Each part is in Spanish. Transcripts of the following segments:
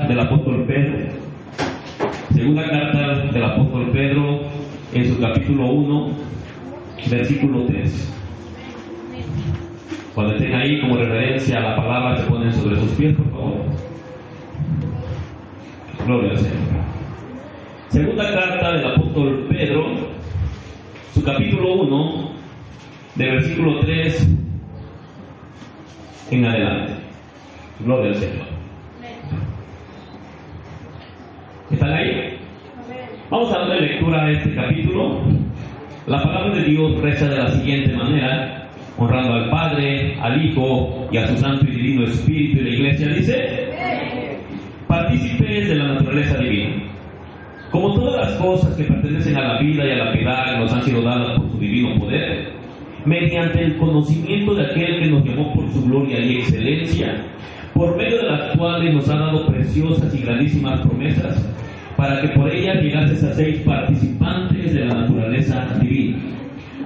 del apóstol Pedro. Segunda carta del apóstol Pedro, en su capítulo 1, versículo 3. Cuando estén ahí como referencia a la palabra, se ponen sobre sus pies, por favor. Gloria al Señor. Segunda carta del apóstol Pedro, su capítulo 1, de versículo 3 en adelante. Gloria al Señor. ¿Están ahí? Vamos a darle lectura a este capítulo. La palabra de Dios reza de la siguiente manera, honrando al Padre, al Hijo y a su Santo y Divino Espíritu. Y la Iglesia dice: partícipes de la naturaleza divina. Como todas las cosas que pertenecen a la vida y a la piedad nos han sido dadas por su divino poder, mediante el conocimiento de aquel que nos llamó por su gloria y excelencia, por medio de las cuales nos ha dado preciosas y grandísimas promesas, para que por ellas llegases a ser participantes de la naturaleza divina,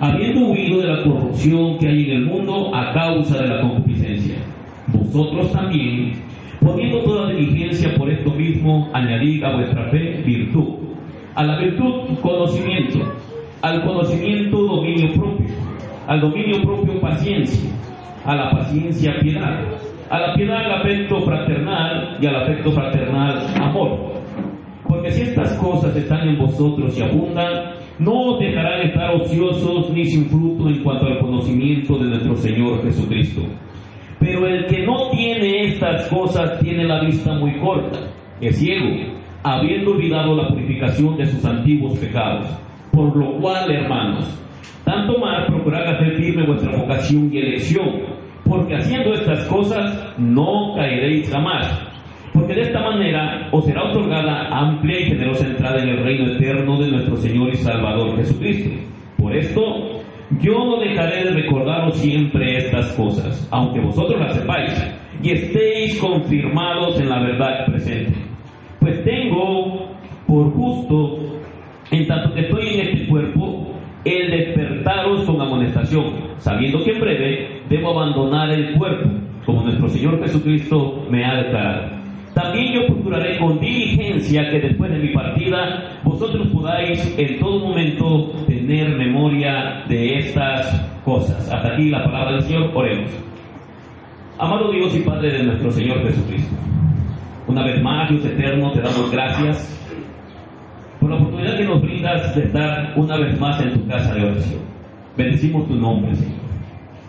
habiendo huido de la corrupción que hay en el mundo a causa de la concupiscencia. Vosotros también, poniendo toda diligencia por esto mismo, añadid a vuestra fe virtud, a la virtud conocimiento, al conocimiento dominio propio, al dominio propio paciencia, a la paciencia piedad, a la piedad afecto fraternal y al afecto fraternal amor. Porque si estas cosas están en vosotros y abundan, no os dejarán estar ociosos ni sin fruto en cuanto al conocimiento de nuestro Señor Jesucristo. Pero el que no tiene estas cosas tiene la vista muy corta, es ciego, habiendo olvidado la purificación de sus antiguos pecados. Por lo cual, hermanos, tanto más procurad hacer firme vuestra vocación y elección, porque haciendo estas cosas no caeréis jamás. Porque de esta manera os será otorgada amplia y generosa entrada en el reino eterno de nuestro Señor y Salvador Jesucristo. Por esto, yo no dejaré de recordaros siempre estas cosas, aunque vosotros las sepáis y estéis confirmados en la verdad presente. Pues tengo por justo, en tanto que estoy en este cuerpo, el despertaros con amonestación, sabiendo que en breve debo abandonar el cuerpo, como nuestro Señor Jesucristo me ha declarado. También yo procuraré con diligencia que después de mi partida vosotros podáis en todo momento tener memoria de estas cosas. Hasta aquí la palabra del Señor. Oremos. Amado Dios y Padre de nuestro Señor Jesucristo, una vez más, Dios eterno, te damos gracias por la oportunidad que nos brindas de estar una vez más en tu casa de oración. Bendecimos tu nombre, Señor.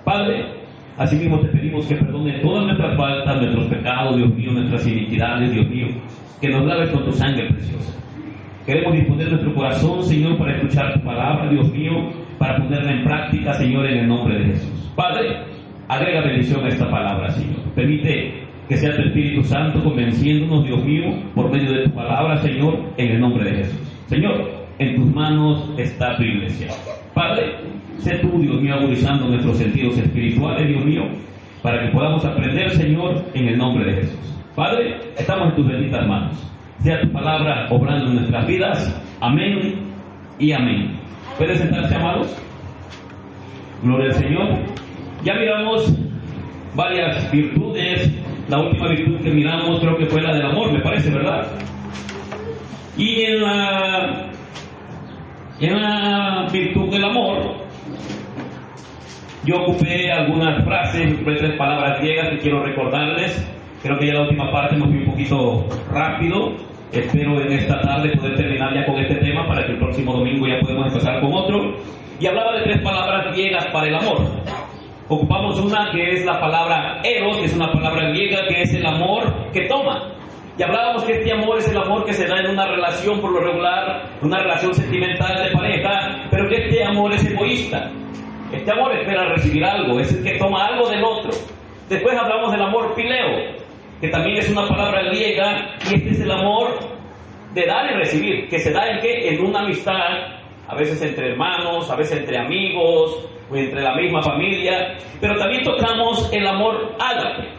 Padre, asimismo te pedimos que perdone todas nuestras faltas, nuestros pecados, Dios mío, nuestras iniquidades, Dios mío, que nos laves con tu sangre preciosa. Queremos disponer nuestro corazón, Señor, para escuchar tu palabra, Dios mío, para ponerla en práctica, Señor, en el nombre de Jesús. Padre, agrega bendición a esta palabra, Señor. Permite que sea tu Espíritu Santo convenciéndonos, Dios mío, por medio de tu palabra, Señor, en el nombre de Jesús. Señor, en tus manos está tu iglesia. Padre, sé tú, Dios mío, agudizando nuestros sentidos espirituales, Dios mío, para que podamos aprender, Señor, en el nombre de Jesús. Padre, estamos en tus benditas manos. Sea tu palabra obrando en nuestras vidas. Amén y amén. ¿Pueden sentarse, amados? Gloria al Señor. Ya miramos varias virtudes. La última virtud que miramos creo que fue la del amor, me parece, ¿verdad? Y en la virtud del amor, yo ocupé algunas frases, ocupé 3 palabras griegas que quiero recordarles. Creo que ya la última parte me fui un poquito rápido. Espero en esta tarde poder terminar ya con este tema para que el próximo domingo ya podamos empezar con otro. Y hablaba de 3 palabras griegas para el amor. Ocupamos una que es la palabra eros, que es una palabra griega que es el amor que toma. Y hablábamos que este amor es el amor que se da en una relación, por lo regular, una relación sentimental de pareja, pero que este amor es egoísta. Este amor espera recibir algo, es el que toma algo del otro. Después hablamos del amor pileo, que también es una palabra griega, y este es el amor de dar y recibir, que se da en ¿qué? En una amistad, a veces entre hermanos, a veces entre amigos, o entre la misma familia, pero también tocamos el amor ágape.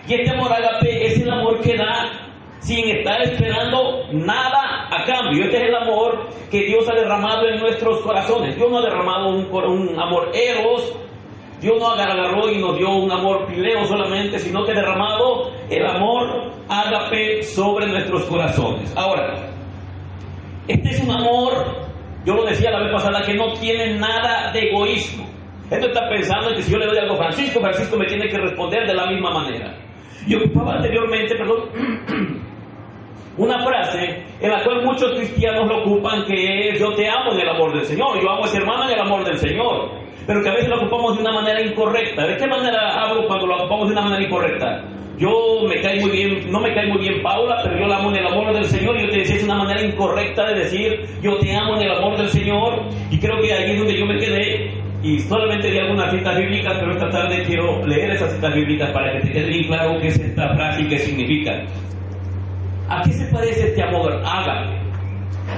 Y este amor ágape es el amor que da sin estar esperando nada a cambio. Este es el amor que Dios ha derramado en nuestros corazones. Dios no ha derramado un amor eros, Dios no agarró y nos dio un amor pileo solamente, sino que ha derramado el amor ágape sobre nuestros corazones. Ahora, este es un amor, yo lo decía la vez pasada, que no tiene nada de egoísmo. Esto está pensando en que si yo le doy algo a Francisco, Francisco me tiene que responder de la misma manera. Yo ocupaba anteriormente, una frase en la cual muchos cristianos lo ocupan, que es: yo te amo en el amor del Señor, yo amo a ese hermano en el amor del Señor, pero que a veces lo ocupamos de una manera incorrecta. ¿De qué manera hablo cuando lo ocupamos de una manera incorrecta? No me cae muy bien Paula, pero yo la amo en el amor del Señor. Y yo te decía, es una manera incorrecta de decir yo te amo en el amor del Señor, y creo que ahí es donde yo me quedé. Y solamente di algunas citas bíblicas, pero esta tarde quiero leer esas citas bíblicas para que te quede bien claro qué es esta frase y qué significa. ¿A qué se parece este amor ágape?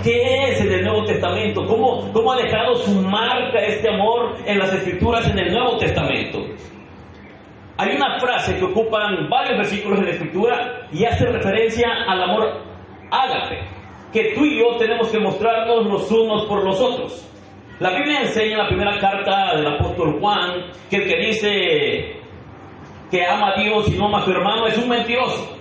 ¿Qué es en el Nuevo Testamento? ¿Cómo ha dejado su marca este amor en las Escrituras en el Nuevo Testamento? Hay una frase que ocupan varios versículos en la Escritura y hace referencia al amor ágape, que tú y yo tenemos que mostrarnos los unos por los otros. La Biblia enseña en la primera carta del apóstol Juan que el que dice que ama a Dios y no ama a su hermano es un mentiroso.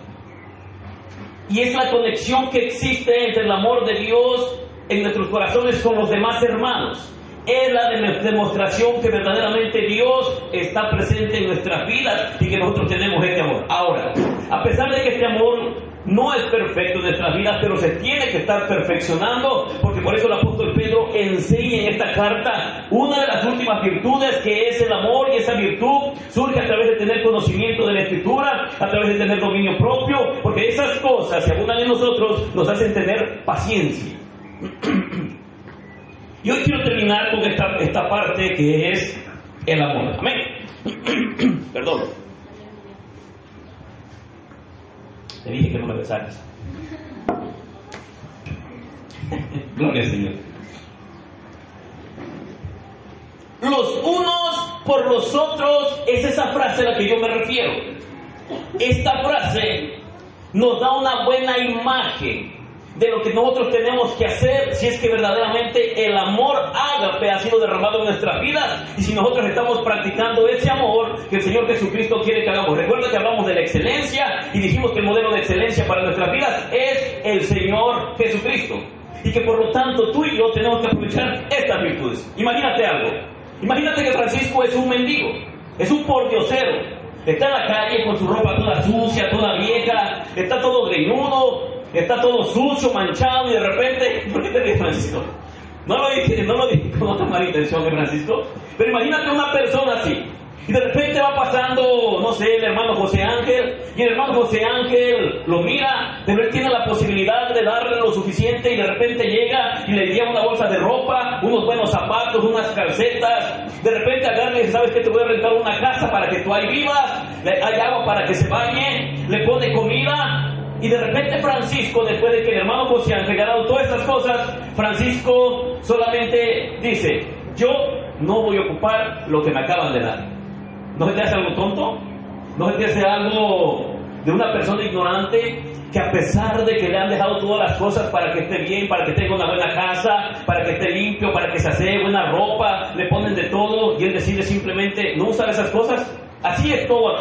Y es la conexión que existe entre el amor de Dios en nuestros corazones con los demás hermanos. Es la demostración que verdaderamente Dios está presente en nuestras vidas y que nosotros tenemos este amor. Ahora, a pesar de que este amor no es perfecto en nuestras vidas, pero se tiene que estar perfeccionando, porque por eso el apóstol Pedro enseña en esta carta una de las últimas virtudes, que es el amor, y esa virtud surge a través de tener conocimiento de la Escritura, a través de tener dominio propio, porque esas cosas, si abundan en nosotros, nos hacen tener paciencia. Y hoy quiero terminar con esta parte que es el amor. Amén. Perdón. Te dije que no me besaras. Gloria al Señor. Los unos por los otros es esa frase a la que yo me refiero. Esta frase nos da una buena imagen de lo que nosotros tenemos que hacer si es que verdaderamente el amor ágape ha sido derramado en nuestras vidas, y si nosotros estamos practicando ese amor que el Señor Jesucristo quiere que hagamos. Recuerda que hablamos de la excelencia y dijimos que el modelo de excelencia para nuestras vidas es el Señor Jesucristo, y que por lo tanto tú y yo tenemos que aprovechar estas virtudes. Imagínate algo. Imagínate que Francisco es un mendigo, es un pordiosero, está en la calle con su ropa toda sucia, toda vieja, está todo greñudo, está todo sucio, manchado, y de repente... ¿Por qué te ríes, Francisco? No lo dije con otra mala intención, Francisco. Pero imagínate una persona así, y de repente va pasando, no sé, el hermano José Ángel, y el hermano José Ángel lo mira, pero él tiene la posibilidad de darle lo suficiente, y de repente llega y le lleva una bolsa de ropa, unos buenos zapatos, unas calcetas. De repente agarra y dice: ¿sabes qué? Te voy a rentar una casa para que tú ahí vivas, hay agua para que se bañe, le pone comida. Y de repente Francisco, después de que el hermano José Ángel le ha dado todas estas cosas, Francisco solamente dice: yo no voy a ocupar lo que me acaban de dar. ¿No se te hace algo tonto? ¿No se te hace algo de una persona ignorante, que a pesar de que le han dejado todas las cosas para que esté bien, para que tenga una buena casa, para que esté limpio, para que se hace buena ropa, le ponen de todo, y él decide simplemente no usar esas cosas? Así es todo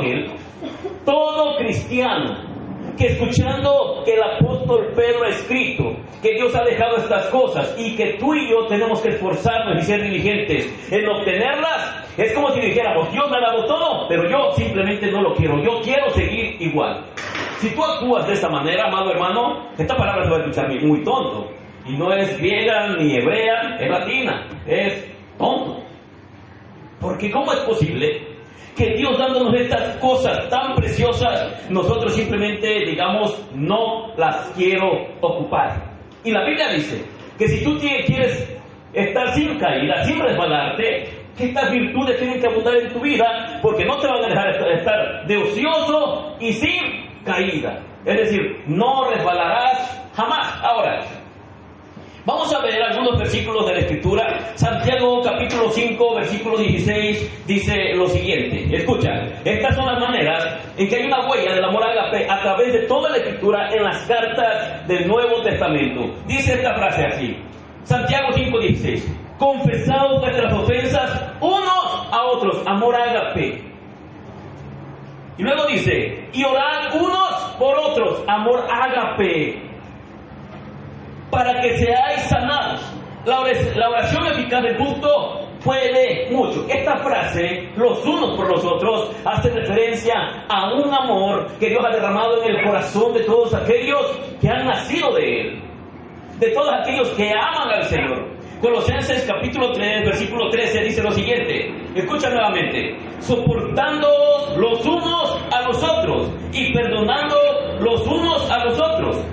todo cristiano que, escuchando que el apóstol Pedro ha escrito que Dios ha dejado estas cosas y que tú y yo tenemos que esforzarnos y ser diligentes en obtenerlas, es como si dijéramos: Dios me ha dado todo, pero yo simplemente no lo quiero, yo quiero seguir igual. Si tú actúas de esta manera, amado hermano, esta palabra se va a escuchar muy tonto, y no es griega ni hebrea, es latina, es tonto. Porque ¿cómo es posible que Dios, dándonos estas cosas tan preciosas, nosotros simplemente digamos: no las quiero ocupar? Y la Biblia dice que si tú quieres estar sin caída, sin resbalarte, que estas virtudes tienen que abundar en tu vida, porque no te van a dejar estar de ocioso y sin caída. Es decir, no resbalarás jamás. Ahora, vamos a ver algunos versículos de la Escritura. Santiago capítulo 5, versículo 16 dice lo siguiente. Escucha, estas son las maneras en que hay una huella del amor ágape a través de toda la Escritura en las cartas del Nuevo Testamento. Dice esta frase así, Santiago 5, 16: confesaos vuestras ofensas unos a otros, amor ágape. Y luego dice: y orad unos por otros, amor ágape, para que seáis sanados. La oración eficaz del justo puede mucho. Esta frase, los unos por los otros, hace referencia a un amor que Dios ha derramado en el corazón de todos aquellos que han nacido de Él, de todos aquellos que aman al Señor. Colosenses capítulo 3, versículo 13 dice lo siguiente, escucha nuevamente: soportándoos los unos a los otros y perdonando los unos a los otros.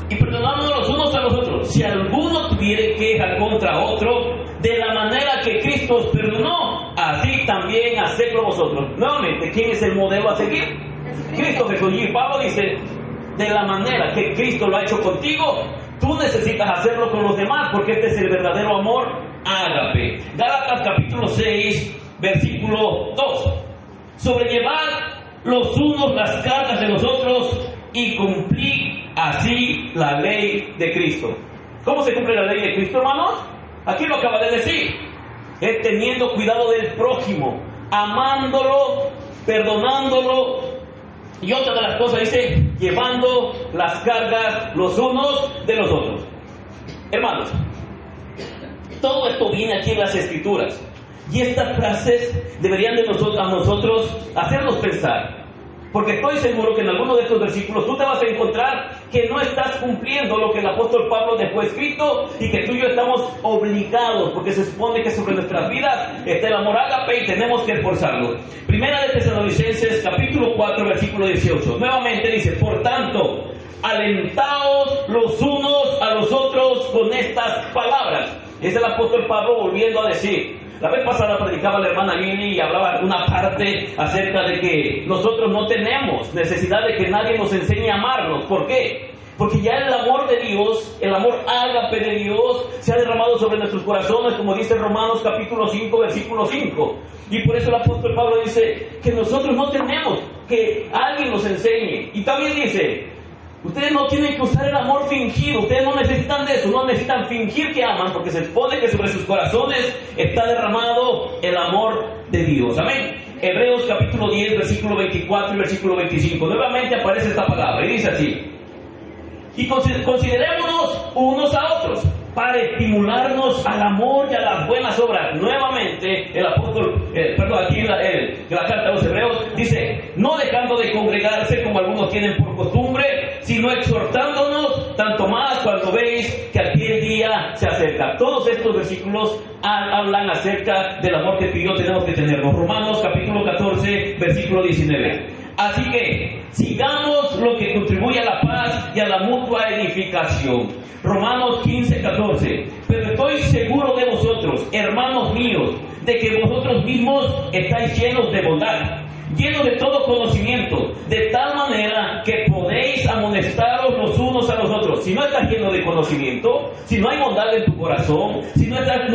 Y perdonando los unos a los otros, si alguno tuviere queja contra otro, de la manera que Cristo os perdonó, así también hacedlo vosotros. Nuevamente, ¿quién es el modelo a seguir? Cristo Jesús. Y Pablo dice, de la manera que Cristo lo ha hecho contigo, tú necesitas hacerlo con los demás, porque este es el verdadero amor ágape. Gálatas capítulo 6, versículo 2. Sobrellevad los unos las cargas de los otros y cumplid así la ley de Cristo. ¿Cómo se cumple la ley de Cristo, hermanos? Aquí lo acaba de decir. Es teniendo cuidado del prójimo, amándolo, perdonándolo. Y otra de las cosas dice, llevando las cargas los unos de los otros. Hermanos, todo esto viene aquí en las Escrituras. Y estas frases deberían de a nosotros hacernos pensar. Porque estoy seguro que en alguno de estos versículos tú te vas a encontrar que no estás cumpliendo lo que el apóstol Pablo dejó escrito y que tú y yo estamos obligados, porque se supone que sobre nuestras vidas está el amor ágape y tenemos que esforzarlo. Primera de Tesalonicenses capítulo 4 versículo 18. Nuevamente dice, por tanto, alentaos los unos a los otros con estas palabras. Es el apóstol Pablo volviendo a decir. La vez pasada predicaba la hermana Lili y hablaba una parte acerca de que nosotros no tenemos necesidad de que nadie nos enseñe a amarnos. ¿Por qué? Porque ya el amor de Dios, el amor ágape de Dios, se ha derramado sobre nuestros corazones, como dice Romanos capítulo 5, versículo 5. Y por eso el apóstol Pablo dice que nosotros no tenemos que alguien nos enseñe. Y también dice, ustedes no tienen que usar el amor fingido, ustedes no necesitan de eso, no necesitan fingir que aman, porque se supone que sobre sus corazones está derramado el amor de Dios. Amén. Hebreos capítulo 10, versículo 24 y versículo 25. Nuevamente aparece esta palabra y dice así: y considerémonos unos a otros para estimularnos al amor y a las buenas obras. Nuevamente el apóstol, aquí en la carta a los Hebreos dice, no dejando de congregarse como algunos tienen por costumbre, sino exhortándonos tanto más cuando veis que aquel día se acerca. Todos estos versículos hablan acerca del amor que tú y yo tenemos que tener. Romanos capítulo 14 versículo 19. Así que sigamos lo que contribuye a la paz y a la mutua edificación. Romanos 15, 14. Pero estoy seguro de vosotros, hermanos míos, de que vosotros mismos estáis llenos de bondad, llenos de todo conocimiento, de tal manera que podéis amonestaros los unos a los otros. Si no estás lleno de conocimiento, si no hay bondad en tu corazón, si no estás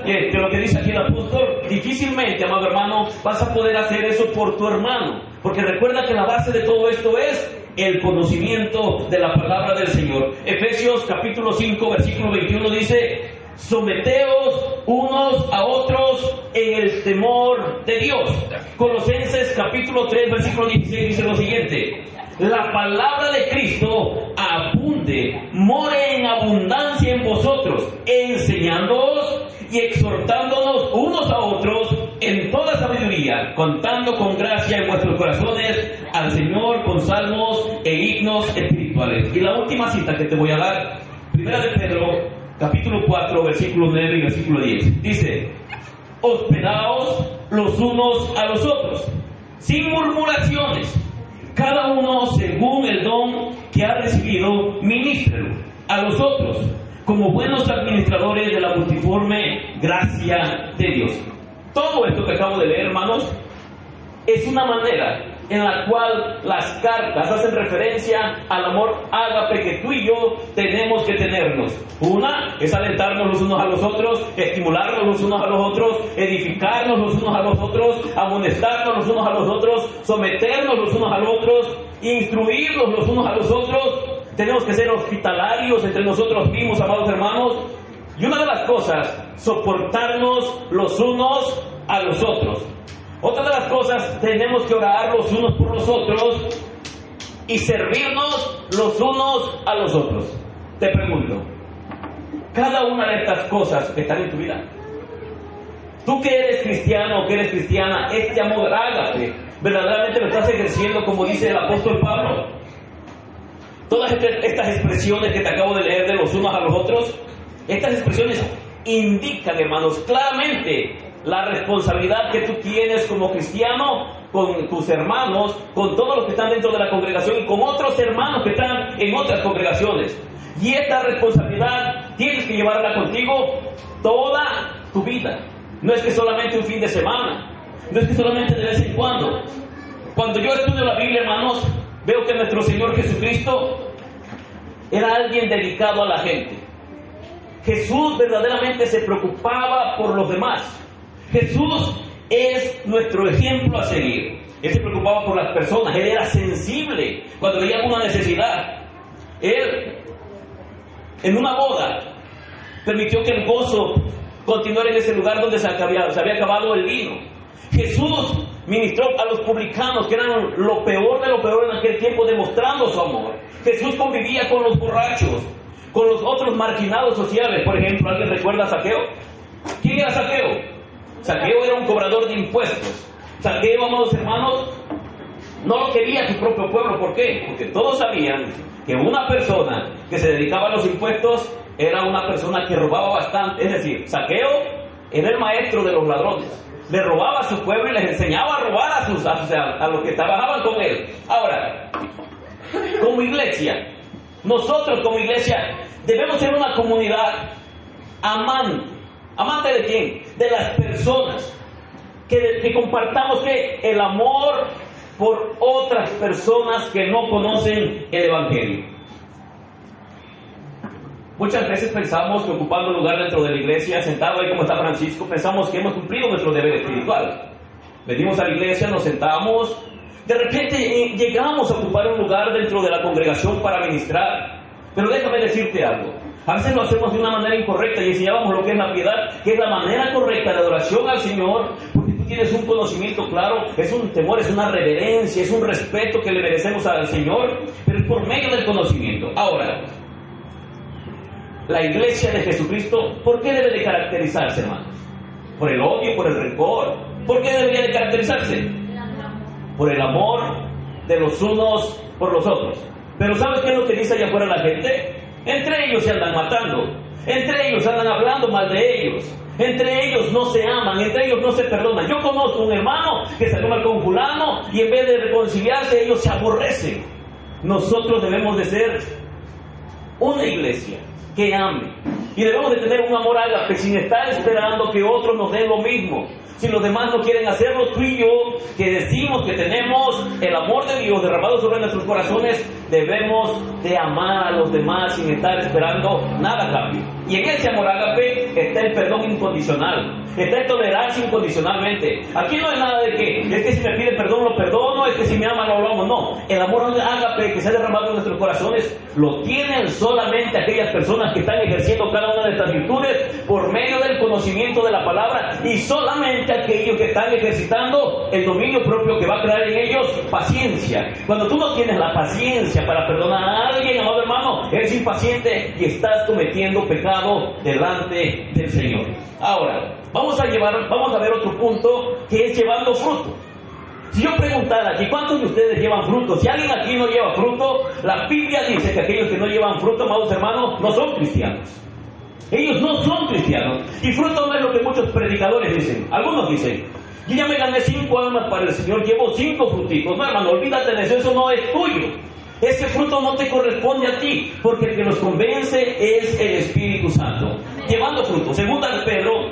de lo que dice aquí el apóstol, difícilmente, amado hermano, vas a poder hacer eso por tu hermano. Porque recuerda que la base de todo esto es el conocimiento de la palabra del Señor. Efesios capítulo 5, versículo 21 dice, someteos unos a otros en el temor de Dios. Colosenses capítulo 3, versículo 16 dice lo siguiente, la palabra de Cristo abunde, more en abundancia en vosotros, enseñándoos y exhortándonos unos a otros en toda sabiduría, contando con gracia en vuestros corazones al Señor con salmos e himnos espirituales. Y la última cita que te voy a dar, primera de Pedro capítulo 4, versículo 9 y versículo 10. Dice, hospedaos los unos a los otros, sin murmuraciones, cada uno según el don que ha recibido, ministrelo a los otros, como buenos administradores de la multiforme gracia de Dios. Todo esto que acabo de leer, hermanos, es una manera en la cual las cartas hacen referencia al amor ágape que tú y yo tenemos que tenernos. Una es alentarnos los unos a los otros, estimularnos los unos a los otros, edificarnos los unos a los otros, amonestarnos los unos a los otros, someternos los unos a los otros, instruirnos los unos a los otros. Tenemos que ser hospitalarios entre nosotros mismos, amados hermanos. Y una de las cosas, soportarnos los unos a los otros. Otra de las cosas, tenemos que orar los unos por los otros y servirnos los unos a los otros. Te pregunto, cada una de estas cosas que están en tu vida, tú que eres cristiano o que eres cristiana, este amor ágape, verdaderamente lo estás ejerciendo como dice el apóstol Pablo. Todas estas expresiones que te acabo de leer de los unos a los otros, estas expresiones indican, hermanos, claramente la responsabilidad que tú tienes como cristiano con tus hermanos, con todos los que están dentro de la congregación y con otros hermanos que están en otras congregaciones. Y esta responsabilidad tienes que llevarla contigo toda tu vida. No es que solamente un fin de semana, no es que solamente de vez en cuando. Cuando yo estudio la Biblia, hermanos, veo que nuestro Señor Jesucristo era alguien dedicado a la gente. Jesús verdaderamente se preocupaba por los demás. Jesús es nuestro ejemplo a seguir. Él se preocupaba por las personas, Él era sensible cuando veía una necesidad. Él, en una boda, permitió que el gozo continuara en ese lugar donde se había acabado el vino. Jesús ministró a los publicanos, que eran lo peor de lo peor en aquel tiempo, demostrando su amor. Jesús convivía con los borrachos, con los otros marginados sociales. Por ejemplo, ¿alguien recuerda a Zaqueo? ¿Quién era Zaqueo? Zaqueo era un cobrador de impuestos. Zaqueo, amados hermanos, no lo quería su propio pueblo. ¿Por qué? Porque todos sabían que una persona que se dedicaba a los impuestos era una persona que robaba bastante. Es decir, Zaqueo era el maestro de los ladrones. Le robaba a su pueblo y les enseñaba a robar a los que trabajaban con él. Ahora, como iglesia, nosotros como iglesia debemos ser una comunidad amante. ¿Amante de quién? De las personas. Que compartamos el amor por otras personas que no conocen el Evangelio. Muchas veces pensamos que ocupando un lugar dentro de la iglesia, sentado ahí como está Francisco, pensamos que hemos cumplido nuestro deber espiritual. Venimos a la iglesia, nos sentamos, de repente llegamos a ocupar un lugar dentro de la congregación para ministrar. Pero déjame decirte algo. A veces lo hacemos de una manera incorrecta y enseñábamos lo que es la piedad, que es la manera correcta de adoración al Señor, porque tú tienes un conocimiento claro, es un temor, es una reverencia, es un respeto que le merecemos al Señor, pero es por medio del conocimiento. Ahora, la iglesia de Jesucristo, ¿por qué debe de caracterizarse, hermanos? ¿Por el odio, por el rencor? ¿Por qué debería de caracterizarse? Por el amor de los unos por los otros. Pero ¿sabes qué es lo que dice allá afuera la gente? Entre ellos se andan matando, entre ellos andan hablando mal de ellos, entre ellos no se aman, entre ellos no se perdonan. Yo conozco un hermano que se toma con fulano y en vez de reconciliarse ellos se aborrecen. Nosotros debemos de ser una iglesia que ame y debemos de tener un amor ágape sin estar esperando que otros nos den lo mismo. Si los demás no quieren hacerlo, tú y yo, que decimos que tenemos el amor de Dios derramado sobre nuestros corazones, debemos de amar a los demás sin estar esperando nada a cambio. Y en ese amor ágape está el perdón incondicional, está el tolerarse incondicionalmente. Aquí no hay nada de que, es que si me pide perdón lo perdono, es que si me ama lo amo. No, el amor ágape que se ha derramado en nuestros corazones lo tienen solamente aquellas personas que están ejerciendo cada una de estas virtudes por medio del conocimiento de la palabra, y solamente aquellos que están ejercitando el dominio propio que va a crear en ellos paciencia. Cuando tú no tienes la paciencia para perdonar a alguien, amado hermano, eres impaciente y estás cometiendo pecado delante del Señor. Ahora, vamos a ver otro punto, que es llevando fruto. Si yo preguntara aquí, ¿cuántos de ustedes llevan fruto? Si alguien aquí no lleva fruto, la Biblia dice que aquellos que no llevan fruto, amados hermanos, no son cristianos. Ellos no son cristianos. Y fruto no es lo que muchos predicadores dicen. Algunos dicen, yo ya me gané 5 almas para el Señor, llevo 5 fruticos. No, hermano, olvídate de eso, eso no es tuyo. Ese fruto no te corresponde a ti, porque el que nos convence es el Espíritu Santo. Llevando fruto. Segunda de Pedro,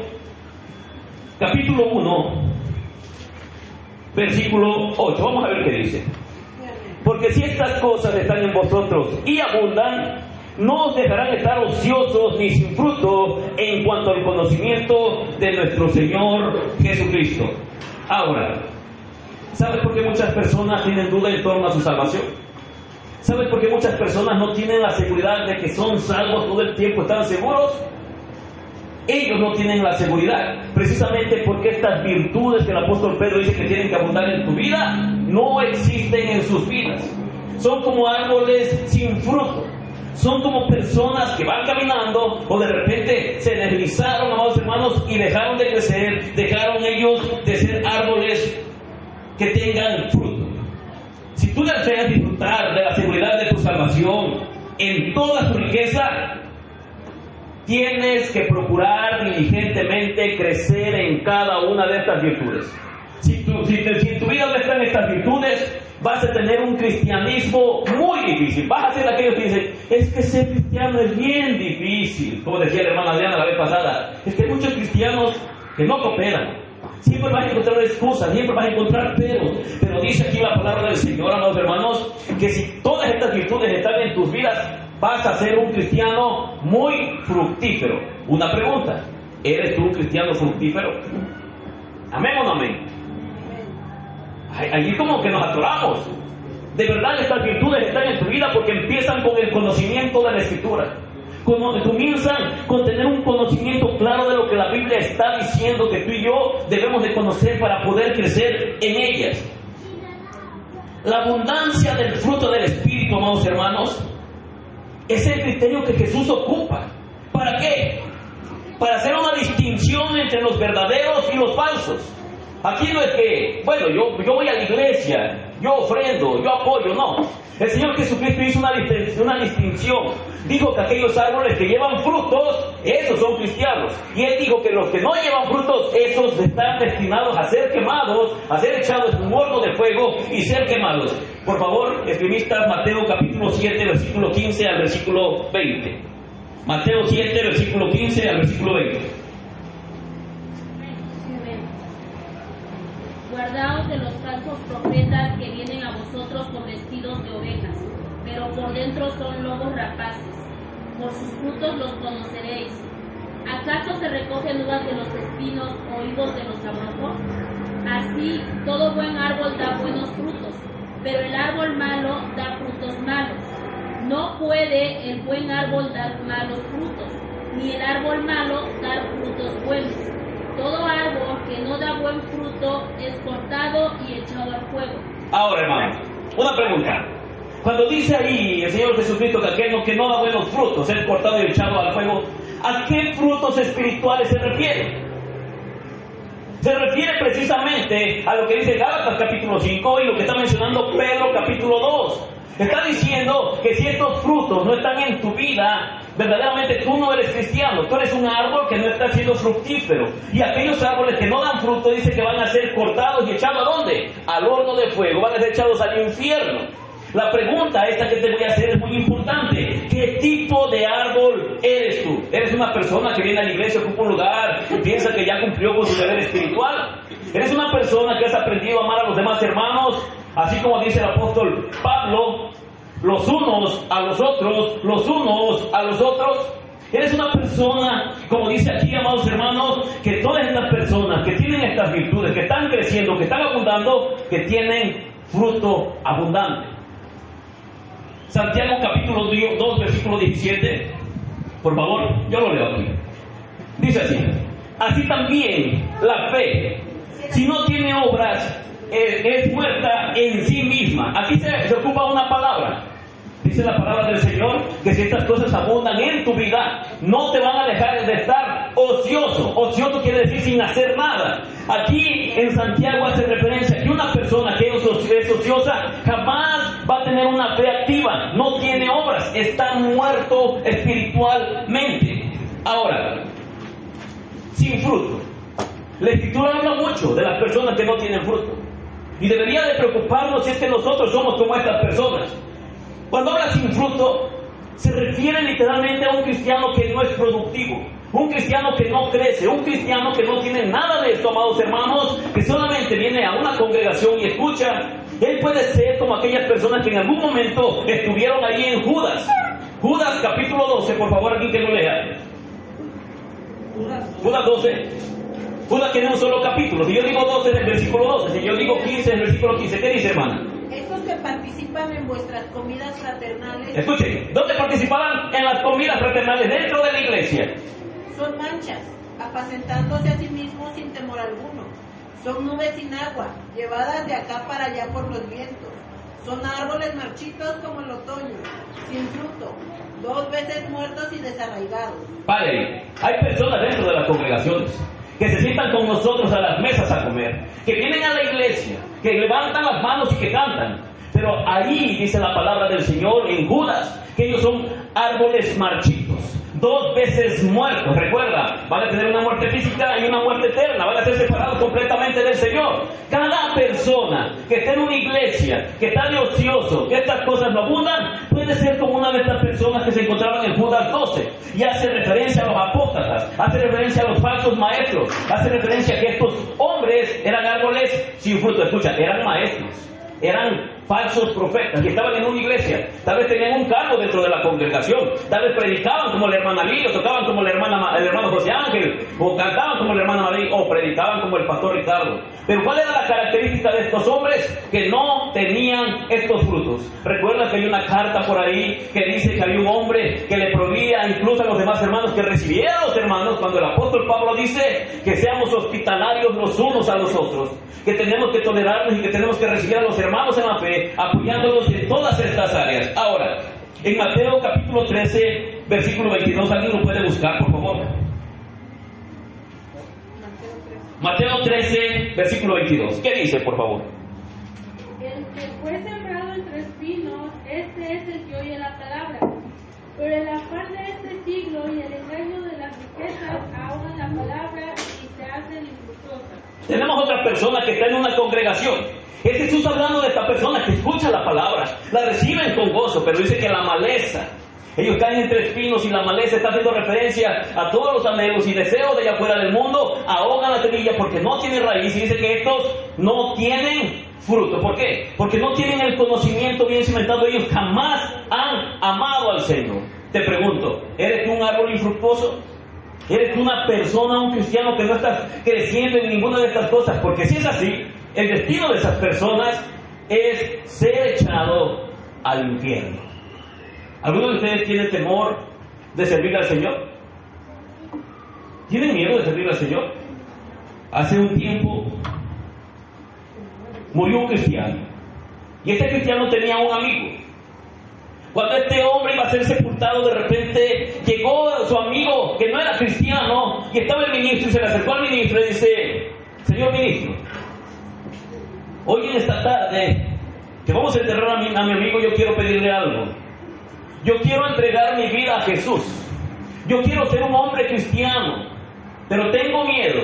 capítulo 1, versículo 8. Vamos a ver qué dice. Porque si estas cosas están en vosotros y abundan, no os dejarán estar ociosos ni sin fruto en cuanto al conocimiento de nuestro Señor Jesucristo. Ahora, ¿sabes por qué muchas personas tienen duda en torno a su salvación? ¿Sabes por qué muchas personas no tienen la seguridad de que son salvos todo el tiempo, están seguros? Ellos no tienen la seguridad, precisamente porque estas virtudes que el apóstol Pedro dice que tienen que abundar en tu vida, no existen en sus vidas. son como árboles sin fruto. Son como personas que van caminando o de repente se deslizaron, amados hermanos, y dejaron de crecer, dejaron ellos de ser árboles que tengan fruto. Si tú deseas disfrutar de la seguridad de tu salvación en toda su riqueza, tienes que procurar diligentemente crecer en cada una de estas virtudes. Si en tu vida no están estas virtudes, vas a tener un cristianismo muy difícil. Vas a ser aquellos que dicen, es que ser cristiano es bien difícil. Como decía la hermana Adriana la vez pasada, es que hay muchos cristianos que no cooperan. Siempre vas a encontrar excusas, siempre vas a encontrar pero dice aquí la palabra del Señor, amados hermanos, que si todas estas virtudes están en tus vidas, vas a ser un cristiano muy fructífero. Una pregunta, ¿eres tú un cristiano fructífero? ¿Amén o no amén? Allí como que nos atoramos. De verdad estas virtudes están en tu vida porque empiezan con el conocimiento de la Escritura. Cuando comienzan con tener un conocimiento claro de lo que la Biblia está diciendo que tú y yo debemos de conocer para poder crecer en ellas. La abundancia del fruto del Espíritu, amados hermanos, es el criterio que Jesús ocupa. ¿Para qué? Para hacer una distinción entre los verdaderos y los falsos. Aquí no es que, bueno, yo voy a la iglesia, yo ofrendo, yo apoyo, no. El Señor Jesucristo hizo una distinción. Dijo que aquellos árboles que llevan frutos, esos son cristianos. Y Él dijo que los que no llevan frutos, esos están destinados a ser quemados, a ser echados en un horno de fuego y ser quemados. Por favor, escribistas, Mateo capítulo 7, versículo 15 al versículo 20. Mateo 7, versículo 15 al versículo 20. Guardaos de los falsos profetas que vienen a vosotros con vestidos de ovejas, pero por dentro son lobos rapaces. Por sus frutos los conoceréis. ¿Acaso se recogen uvas de los espinos o higos de los abrojos? Así, todo buen árbol da buenos frutos, pero el árbol malo da frutos malos. No puede el buen árbol dar malos frutos, ni el árbol malo dar frutos buenos. Todo árbol que no da buen fruto es cortado y echado al fuego. Ahora, hermano, una pregunta. Cuando dice ahí el Señor Jesucristo que aquel que no da buenos frutos es cortado y echado al fuego, ¿a qué frutos espirituales se refiere? Se refiere precisamente a lo que dice Gálatas capítulo 5 y lo que está mencionando Pedro capítulo 2. Está diciendo que si estos frutos no están en tu vida, verdaderamente tú no eres cristiano, tú eres un árbol que no está siendo fructífero. Y aquellos árboles que no dan fruto, dice que van a ser cortados y echados ¿a dónde? Al horno de fuego, van a ser echados al infierno. La pregunta esta que te voy a hacer es muy importante. ¿Qué tipo de árbol eres tú? ¿Eres una persona que viene a la iglesia, ocupa un lugar y piensa que ya cumplió con su deber espiritual? ¿Eres una persona que has aprendido a amar a los demás hermanos? Así como dice el apóstol Pablo, los unos a los otros, los unos a los otros. Eres una persona, como dice aquí, amados hermanos, que todas estas personas que tienen estas virtudes, que están creciendo, que están abundando, que tienen fruto abundante. Santiago capítulo 2, versículo 17. Por favor, yo lo leo aquí. Dice así: así también la fe, si no tiene obras, es muerta en sí misma. Aquí se ocupa una palabra. Dice la palabra del Señor que si estas cosas abundan en tu vida, no te van a dejar de estar ocioso. Ocioso quiere decir sin hacer nada. Aquí en Santiago hace referencia que una persona que es ociosa jamás va a tener una fe activa, no tiene obras, está muerto espiritualmente. Ahora, sin fruto. La Escritura habla mucho de las personas que no tienen fruto. Y debería de preocuparnos si es que nosotros somos como estas personas. Cuando habla sin fruto, se refiere literalmente a un cristiano que no es productivo, un cristiano que no crece, un cristiano que no tiene nada de esto, amados hermanos, que solamente viene a una congregación y escucha. Él puede ser como aquellas personas que en algún momento estuvieron ahí en Judas. Judas capítulo 12, por favor, aquí que lo lea. Judas 12. Judas tiene un solo capítulo. Si yo digo 12 del versículo 12, si yo digo 15 del versículo 15, ¿qué dice, hermana? Estos que participan en vuestras comidas fraternales. Escuchen, ¿dónde participaban en las comidas fraternales? Dentro de la iglesia. Son manchas, apacentándose a sí mismos sin temor alguno. Son nubes sin agua, llevadas de acá para allá por los vientos. Son árboles marchitos como el otoño, sin fruto, 2 veces muertos y desarraigados. Vale, hay personas dentro de las congregaciones que se sientan con nosotros a las mesas a comer, que vienen a la iglesia, que levantan las manos y que cantan. Pero ahí dice la palabra del Señor en Judas que ellos son árboles marchitos, 2 veces muertos. Recuerda, van a tener una muerte física y una muerte eterna, van a ser separados completamente del Señor. Cada persona que está en una iglesia, que está de ocioso, que estas cosas no abundan, puede ser como una de estas personas que se encontraban en Judas 12 y hace referencia a los apóstatas, hace referencia a los falsos maestros, hace referencia a que estos hombres eran árboles sin fruto. Escucha, eran maestros, eran falsos profetas que estaban en una iglesia, tal vez tenían un cargo dentro de la congregación, tal vez predicaban como la hermana Lía, o tocaban como el hermano José Ángel, o cantaban como la hermana María, o predicaban como el pastor Ricardo. Pero ¿cuál era la característica de estos hombres? Que no tenían estos frutos. Recuerda que hay una carta por ahí que dice que había un hombre que le prohibía incluso a los demás hermanos que recibieran a los hermanos, cuando el apóstol Pablo dice que seamos hospitalarios los unos a los otros, que tenemos que tolerarnos y que tenemos que recibir a los hermanos en la fe, apoyándolos en todas estas áreas. Ahora, en Mateo capítulo 13, versículo 22, ¿alguien lo puede buscar, por favor? Mateo 13, versículo 22. ¿Qué dice, por favor? El que fue sembrado entre espinos, este es el que oye la palabra. Pero el afán de este siglo y el engaño de las riquezas ahogan la palabra y se hacen infructuosas. Tenemos otra persona que está en una congregación. Es Jesús hablando de esta persona que escucha la palabra, la reciben con gozo, pero dice que la maleza, ellos caen entre espinos y la maleza está haciendo referencia a todos los anhelos y deseos de allá afuera del mundo, ahogan la semilla porque no tiene raíz y dice que estos no tienen fruto. ¿Por qué? Porque no tienen el conocimiento bien cimentado, ellos jamás han amado al Señor. Te pregunto, ¿eres tú un árbol infructuoso? ¿Eres tú una persona, un cristiano que no estás creciendo en ninguna de estas cosas? Porque si es así, el destino de esas personas es ser echado al infierno. ¿Alguno de ustedes tiene temor de servir al Señor? ¿Tienen miedo de servir al Señor? Hace un tiempo murió un cristiano y este cristiano tenía un amigo. Cuando este hombre iba a ser sepultado, de repente llegó su amigo que no era cristiano y estaba el ministro y se le acercó al ministro y dice: señor ministro, hoy en esta tarde que vamos a enterrar a mi amigo, yo quiero pedirle algo. Yo quiero entregar mi vida a Jesús. Yo quiero ser un hombre cristiano, pero tengo miedo.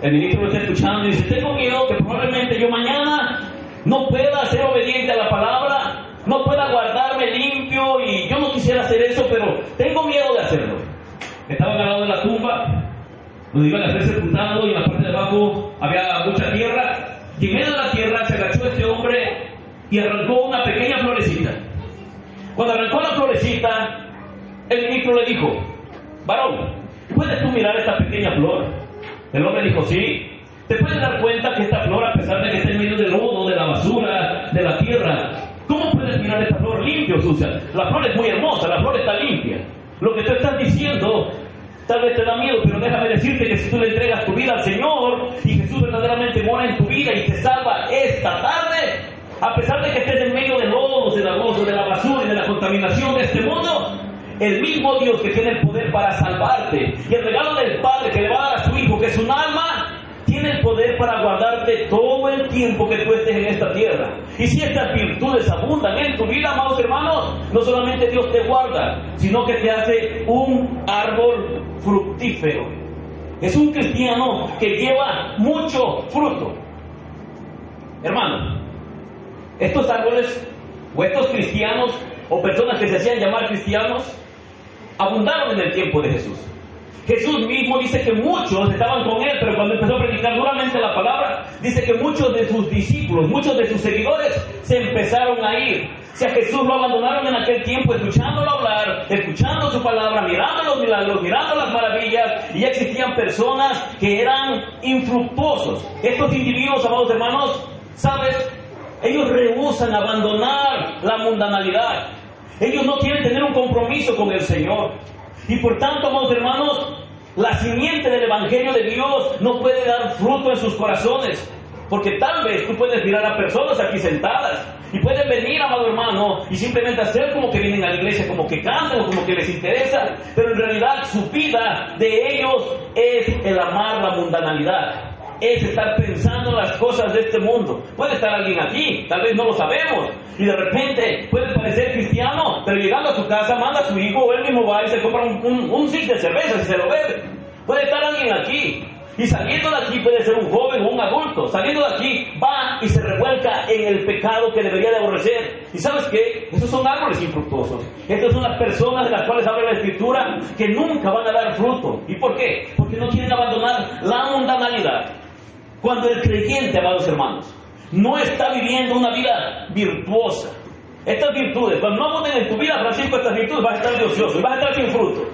El ministro lo está escuchando y dice: tengo miedo que probablemente yo mañana no pueda ser obediente a la palabra, no pueda guardarme limpio, y yo no quisiera hacer eso, pero tengo miedo de hacerlo. Estaban al lado de la tumba, donde iban a ser sepultados, y en la parte de abajo había mucha tierra, y en medio de la tierra se agachó este hombre y arrancó una pequeña florecita. Cuando arrancó la florecita, el ministro le dijo: varón, ¿puedes tú mirar esta pequeña flor? El hombre dijo: sí. ¿Te puedes dar cuenta que esta flor, a pesar de que está en medio del lodo, de la basura, de la tierra, cómo puedes mirar esta flor limpia o sucia? La flor es muy hermosa, la flor está limpia. Lo que tú estás diciendo tal vez te da miedo, pero déjame decirte que si tú le entregas tu vida al Señor y Jesús verdaderamente mora en tu vida y te salva esta tarde, a pesar de que estés en medio del lodo, de la gozo, de la basura y de la contaminación de este mundo, el mismo Dios que tiene el poder para salvarte y el regalo del Padre que le va a dar a su Hijo, que es un alma, tiene el poder para guardarte todo el tiempo que tú estés en esta tierra. Y si estas virtudes abundan en tu vida, amados hermanos, no solamente Dios te guarda, sino que te hace un árbol fructífero. Es un cristiano que lleva mucho fruto. Hermano, estos árboles o estos cristianos o personas que se hacían llamar cristianos abundaron en el tiempo de Jesús. Jesús mismo dice que muchos estaban con él, pero cuando empezó a predicar duramente la palabra, dice que muchos de sus discípulos, muchos de sus seguidores se empezaron a ir. Si a Jesús lo abandonaron en aquel tiempo, escuchándolo hablar, escuchando su palabra, mirando los milagros, mirando las maravillas, y ya existían personas que eran infructuosos. Estos individuos, amados hermanos, ¿sabes? Ellos rehúsan abandonar la mundanalidad. Ellos no quieren tener un compromiso con el Señor. Y por tanto, amados hermanos, la simiente del Evangelio de Dios no puede dar fruto en sus corazones. Porque tal vez tú puedes mirar a personas aquí sentadas y pueden venir, amado hermano, y simplemente hacer como que vienen a la iglesia, como que cantan o como que les interesa, pero en realidad su vida de ellos es el amar la mundanalidad, es estar pensando en las cosas de este mundo. Puede estar alguien aquí, tal vez no lo sabemos, y de repente puede parecer cristiano, pero llegando a su casa manda a su hijo o él mismo va y se compra un six de cerveza y se lo bebe. Puede estar alguien aquí, y saliendo de aquí puede ser un joven o un adulto, saliendo de aquí va y se revuelca en el pecado que debería de aborrecer. ¿Y sabes qué? Esos son árboles infructuosos. Estas son las personas de las cuales habla la Escritura que nunca van a dar fruto. ¿Y por qué? Porque no quieren abandonar la mundanalidad. Cuando el creyente, amados hermanos, no está viviendo una vida virtuosa, estas virtudes, cuando no abonden en tu vida, Francisco, estas virtudes, vas a estar de ocioso y vas a estar sin fruto.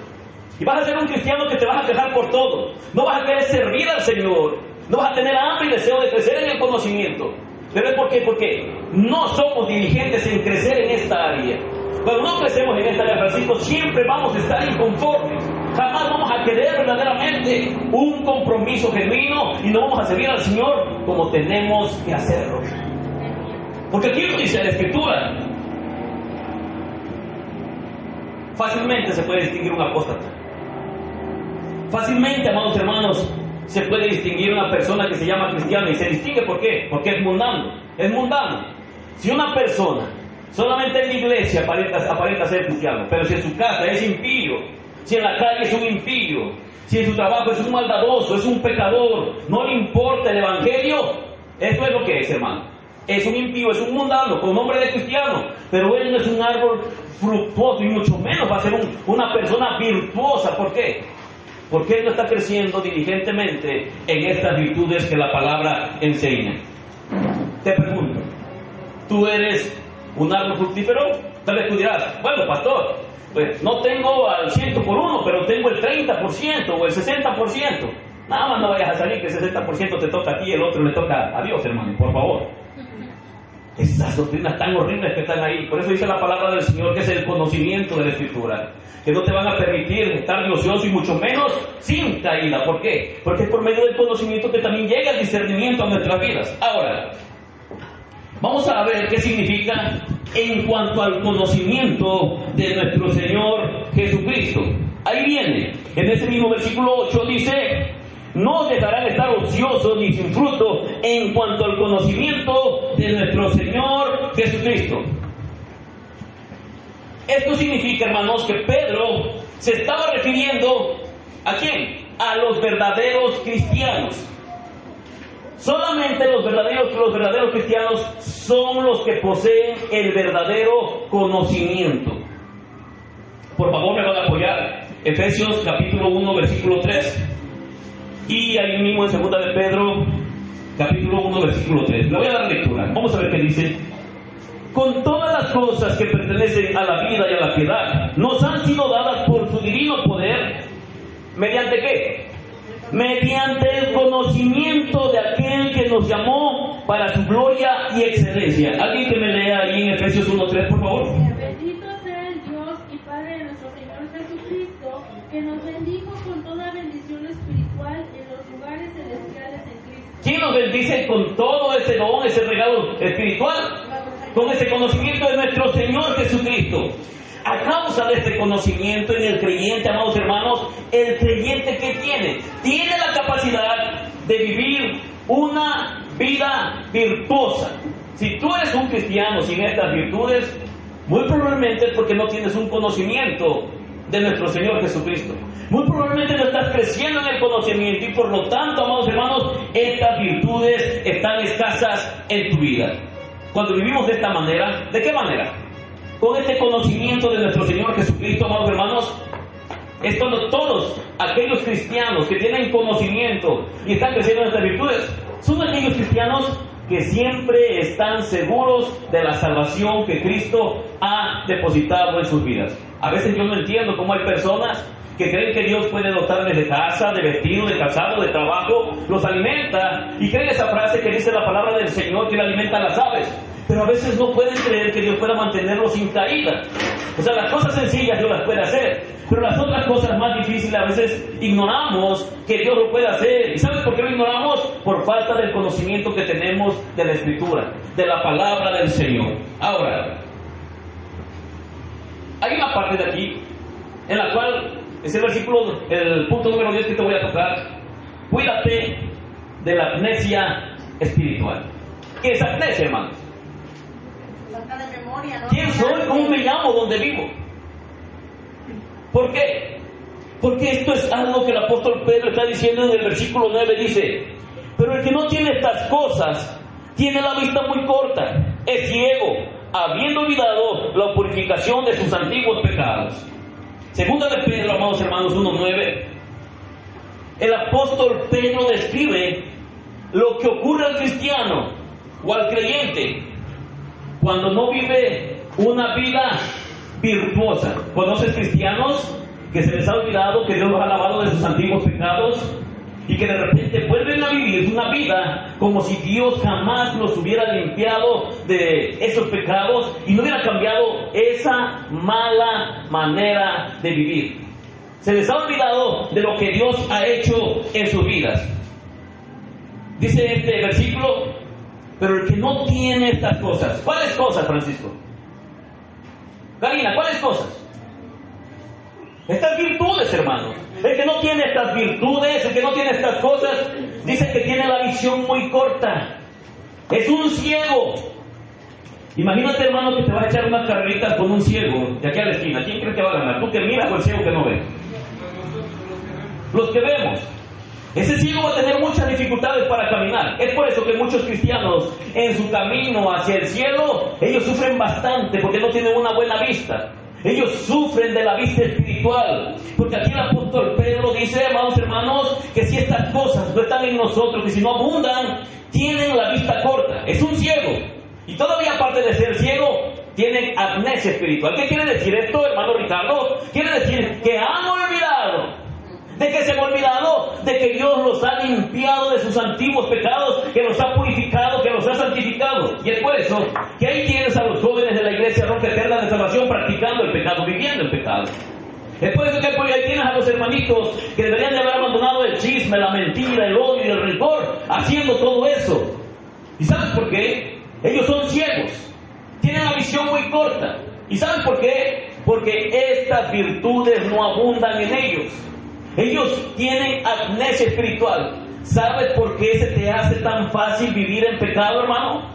Y vas a ser un cristiano que te vas a quejar por todo. No vas a querer servir al Señor. No vas a tener hambre y deseo de crecer en el conocimiento. ¿Pero por qué? Porque no somos diligentes en crecer en esta área. Cuando no crecemos en esta área, Francisco, siempre vamos a estar inconformes. Jamás vamos a querer verdaderamente un compromiso genuino y no vamos a servir al Señor como tenemos que hacerlo. Porque aquí lo dice la Escritura. Fácilmente se puede distinguir un apóstata. Fácilmente, amados hermanos, se puede distinguir una persona que se llama cristiana. Y se distingue ¿por qué? Porque es mundano. Es mundano. Si una persona solamente en la iglesia aparenta ser cristiano, pero si en su casa es impío, si en la calle es un impío, si en su trabajo es un maldadoso, es un pecador, no le importa el evangelio, eso es lo que es, hermano. Es un impío, es un mundano, con nombre de cristiano, pero él no es un árbol fructuoso y mucho menos va a ser una persona virtuosa. ¿Por qué? Porque él no está creciendo diligentemente en estas virtudes que la palabra enseña. Te pregunto, ¿tú eres un árbol fructífero? Tal vez tú dirás, bueno, pastor, pues no tengo al 100 por 1, pero tengo el 30% o el 60%. Nada más no vayas a salir que el 60% te toca a ti y el otro le toca a Dios, hermano, por favor. Esas doctrinas tan horribles que están ahí. Por eso dice la palabra del Señor que es el conocimiento de la Escritura, que no te van a permitir estar de ocioso y mucho menos sin caída. ¿Por qué? Porque es por medio del conocimiento que también llega el discernimiento a nuestras vidas. Ahora, vamos a ver qué significa en cuanto al conocimiento de nuestro Señor Jesucristo. Ahí viene, en ese mismo versículo 8 dice: no dejarán estar ociosos ni sin fruto en cuanto al conocimiento de nuestro Señor Jesucristo. Esto significa, hermanos, que Pedro se estaba refiriendo ¿a quién? A los verdaderos cristianos. Solamente los verdaderos cristianos son los que poseen el verdadero conocimiento. Por favor, me van a apoyar. Efesios capítulo 1, versículo 3. Y ahí mismo en 2 de Pedro, capítulo 1, versículo 3. Le voy a dar lectura. Vamos a ver qué dice. Con todas las cosas que pertenecen a la vida y a la piedad, nos han sido dadas por su divino poder. ¿Mediante qué? Mediante el conocimiento de aquel que nos llamó para su gloria y excelencia. ¿Alguien que me lea ahí en Efesios 1, 3, por favor? Bendito sea el Dios y Padre de nuestro Señor Jesucristo, que nos bendijo con toda bendición espiritual en los lugares celestiales en Cristo. ¿Quién nos bendice con todo ese don, ese regalo espiritual? Con ese conocimiento de nuestro Señor Jesucristo. A causa de este conocimiento en el creyente, amados hermanos, el creyente ¿qué tiene? Tiene la capacidad de vivir una vida virtuosa. Si tú eres un cristiano sin estas virtudes, muy probablemente es porque no tienes un conocimiento de nuestro Señor Jesucristo. Muy probablemente no estás creciendo en el conocimiento y por lo tanto, amados hermanos, estas virtudes están escasas en tu vida. Cuando vivimos de esta manera, ¿de qué manera? Con este conocimiento de nuestro Señor Jesucristo, amados hermanos, es cuando todos aquellos cristianos que tienen conocimiento y están creciendo en estas virtudes, son aquellos cristianos que siempre están seguros de la salvación que Cristo ha depositado en sus vidas. A veces yo no entiendo cómo hay personas que creen que Dios puede dotarles de casa, de vestido, de calzado, de trabajo, los alimenta, y creen esa frase que dice la palabra del Señor, que le alimenta a las aves, pero a veces no pueden creer que Dios pueda mantenerlos sin caída. O sea, las cosas sencillas Dios las puede hacer, pero las otras cosas más difíciles a veces ignoramos que Dios lo puede hacer. ¿Y sabes por qué lo ignoramos? Por falta del conocimiento que tenemos de la Escritura, de la palabra del Señor. Ahora, hay una parte de aquí en la cual es el versículo, el punto número 10 que te voy a tocar. Cuídate de la amnesia espiritual. ¿Qué es amnesia, hermanos? Falta de memoria, ¿no? ¿Quién soy? ¿Cómo me llamo? ¿Dónde vivo? ¿Por qué? Porque esto es algo que el apóstol Pedro está diciendo en el versículo 9. Dice: pero el que no tiene estas cosas tiene la vista muy corta, es ciego, habiendo olvidado la purificación de sus antiguos pecados. Segunda de Pedro, amados hermanos, 1:9. El apóstol Pedro describe lo que ocurre al cristiano o al creyente cuando no vive una vida virtuosa. ¿Conoces cristianos que se les ha olvidado que Dios los ha lavado de sus antiguos pecados y que de repente vuelven a vivir una vida como si Dios jamás los hubiera limpiado de esos pecados y no hubiera cambiado esa mala manera de vivir? Se les ha olvidado de lo que Dios ha hecho en sus vidas. Dice este versículo: pero el que no tiene estas cosas. ¿Cuáles cosas, Francisco? Karina, ¿cuáles cosas? Estas virtudes, hermanos. El que no tiene estas virtudes, el que no tiene estas cosas, dice que tiene la visión muy corta. Es un ciego. Imagínate, hermano, que te vas a echar unas carreritas con un ciego de aquí a la esquina. ¿Quién cree que va a ganar? ¿Tú que miras o el ciego que no ve? Los que vemos. Ese ciego va a tener muchas dificultades para caminar. Es por eso que muchos cristianos en su camino hacia el cielo, ellos sufren bastante porque no tienen una buena vista. Ellos sufren de la vista espiritual. Porque aquí el apóstol Pedro dice, amados hermanos, que si estas cosas no están en nosotros, que si no abundan, tienen la vista corta. Es un ciego. Y todavía aparte de ser ciego, tienen amnesia espiritual. ¿Qué quiere decir esto, hermano Ricardo? Quiere decir que han olvidado. ¿De qué se han olvidado? De que Dios los ha limpiado de sus antiguos pecados, que los ha purificado, que los ha santificado. Y es por eso que ahí tienes a los jóvenes de la iglesia Roca Eterna de Salvación practicando el pecado, viviendo el pecado. Es por eso que ahí tienes a los hermanitos que deberían de haber abandonado el chisme, la mentira, el odio y el rencor, haciendo todo eso. ¿Y sabes por qué? Ellos son ciegos, tienen la visión muy corta. ¿Y sabes por qué? Porque estas virtudes no abundan en ellos. Ellos tienen amnesia espiritual. ¿Sabes por qué se te hace tan fácil vivir en pecado, hermano?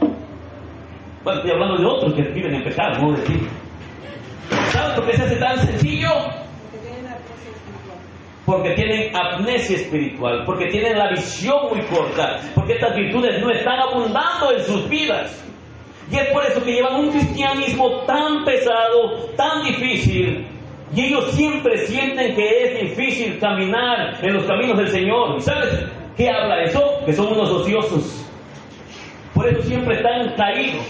Bueno, estoy hablando de otros que viven en pecado, no de ti. ¿Sabes por qué se hace tan sencillo? Porque tienen amnesia espiritual, porque tienen la visión muy corta, porque estas virtudes no están abundando en sus vidas. Y es por eso que llevan un cristianismo tan pesado, tan difícil. Y ellos siempre sienten que es difícil caminar en los caminos del Señor. ¿Y sabes qué habla eso? Que son unos ociosos. Por eso siempre están caídos.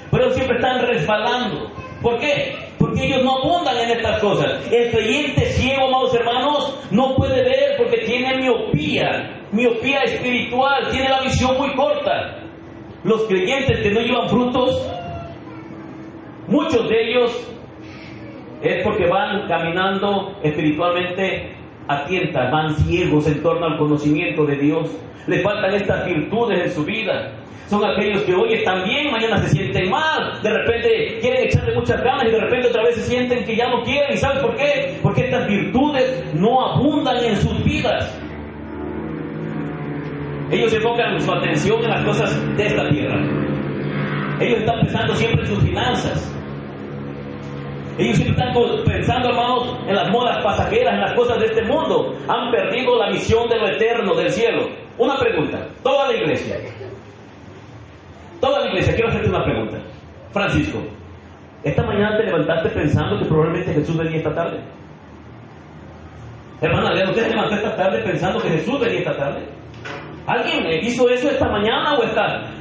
Por eso siempre están resbalando. ¿Por qué? Porque ellos no abundan en estas cosas. El creyente ciego, amados hermanos, no puede ver porque tiene miopía espiritual, tiene la visión muy corta. Los creyentes que no llevan frutos, muchos de ellos es porque van caminando espiritualmente a tientas, van ciegos en torno al conocimiento de Dios. Les faltan estas virtudes en su vida. Son aquellos que hoy están bien, mañana se sienten mal, de repente quieren echarle muchas ganas y de repente otra vez se sienten que ya no quieren. ¿Y sabes por qué? Porque estas virtudes no abundan en sus vidas. Ellos enfocan su atención en las cosas de esta tierra. Ellos están pensando siempre en sus finanzas. Ellos siempre están pensando, hermanos, en las modas pasajeras, en las cosas de este mundo. Han perdido la visión de lo eterno, del cielo. Una pregunta. Toda la iglesia, quiero hacerte una pregunta. Francisco, ¿esta mañana te levantaste pensando que probablemente Jesús venía esta tarde? Hermana Lea, ¿usted se levantó esta tarde pensando que Jesús venía esta tarde? ¿Alguien hizo eso esta mañana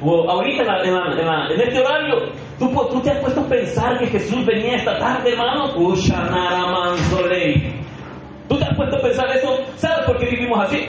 o ahorita en este horario? ¿Tú te has puesto a pensar que Jesús venía esta tarde, hermano? ¿Tú te has puesto a pensar eso? ¿Sabes por qué vivimos así?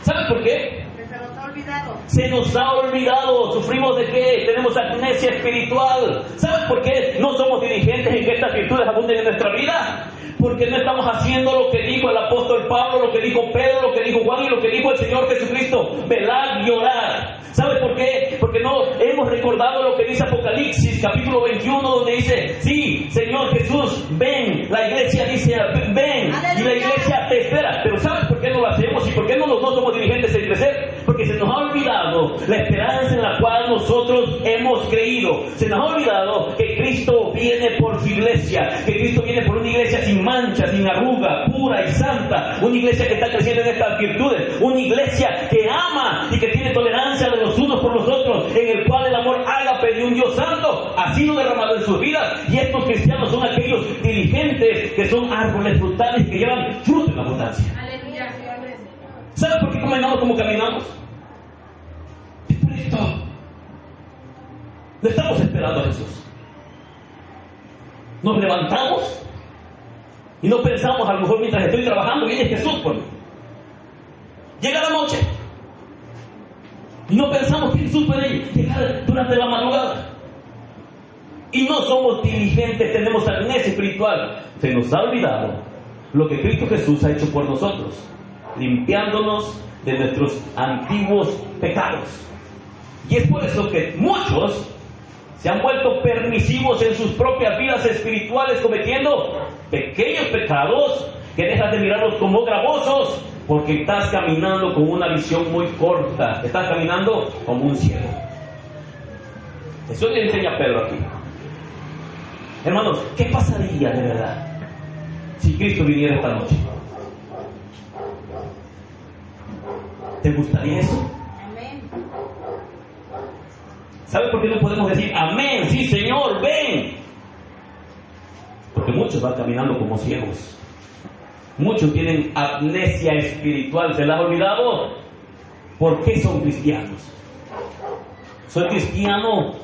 ¿Sabes por qué? Se notó olvidado. Se nos ha olvidado. ¿Sufrimos de qué? Tenemos amnesia espiritual. ¿Sabes por qué no somos diligentes en que estas virtudes abunden en nuestra vida? Porque no estamos haciendo lo que dijo el apóstol Pablo, lo que dijo Pedro, lo que dijo Juan y lo que dijo el Señor Jesucristo. Velad y orad. ¿Sabe por qué? Porque no hemos recordado lo que dice Apocalipsis, capítulo 21, donde dice, sí, Señor Jesús, ven. La iglesia dice, ven. ¡Aleluya! Y la iglesia te espera. Pero ¿sabes por qué no lo hacemos? ¿Y por qué no somos diligentes en crecer? Porque se nos ha olvidado la esperanza en la cual nosotros hemos creído. Se nos ha olvidado que Cristo viene por su iglesia, que Cristo viene por una iglesia sin mancha, sin arruga, pura y santa, una iglesia que está creciendo en estas virtudes, una iglesia que ama y que tiene tolerancia de los unos por los otros, en el cual el amor ágape de un Dios santo ha sido derramado en sus vidas. Y estos cristianos son aquellos diligentes que son árboles frutales que llevan fruto en abundancia. Aleluya. ¿Saben por qué caminamos como caminamos? Es por esto. No estamos esperando a Jesús. Nos levantamos y no pensamos, a lo mejor mientras estoy trabajando, viene Jesús por mí. Llega la noche y no pensamos que Jesús puede llegar durante la madrugada. Y no somos diligentes, tenemos amnesia espiritual. Se nos ha olvidado lo que Cristo Jesús ha hecho por nosotros, limpiándonos de nuestros antiguos pecados. Y es por eso que muchos se han vuelto permisivos en sus propias vidas espirituales, cometiendo pequeños pecados que dejas de mirarlos como gravosos, porque estás caminando con una visión muy corta, estás caminando como un ciego. Eso le enseña Pedro aquí. Hermanos, ¿qué pasaría de verdad si Cristo viniera esta noche? ¿Te gustaría eso? Amén. ¿Sabe por qué no podemos decir amén? Sí, Señor, ven. Porque muchos van caminando como ciegos. Muchos tienen amnesia espiritual. ¿Se les ha olvidado por qué son cristianos? Soy cristiano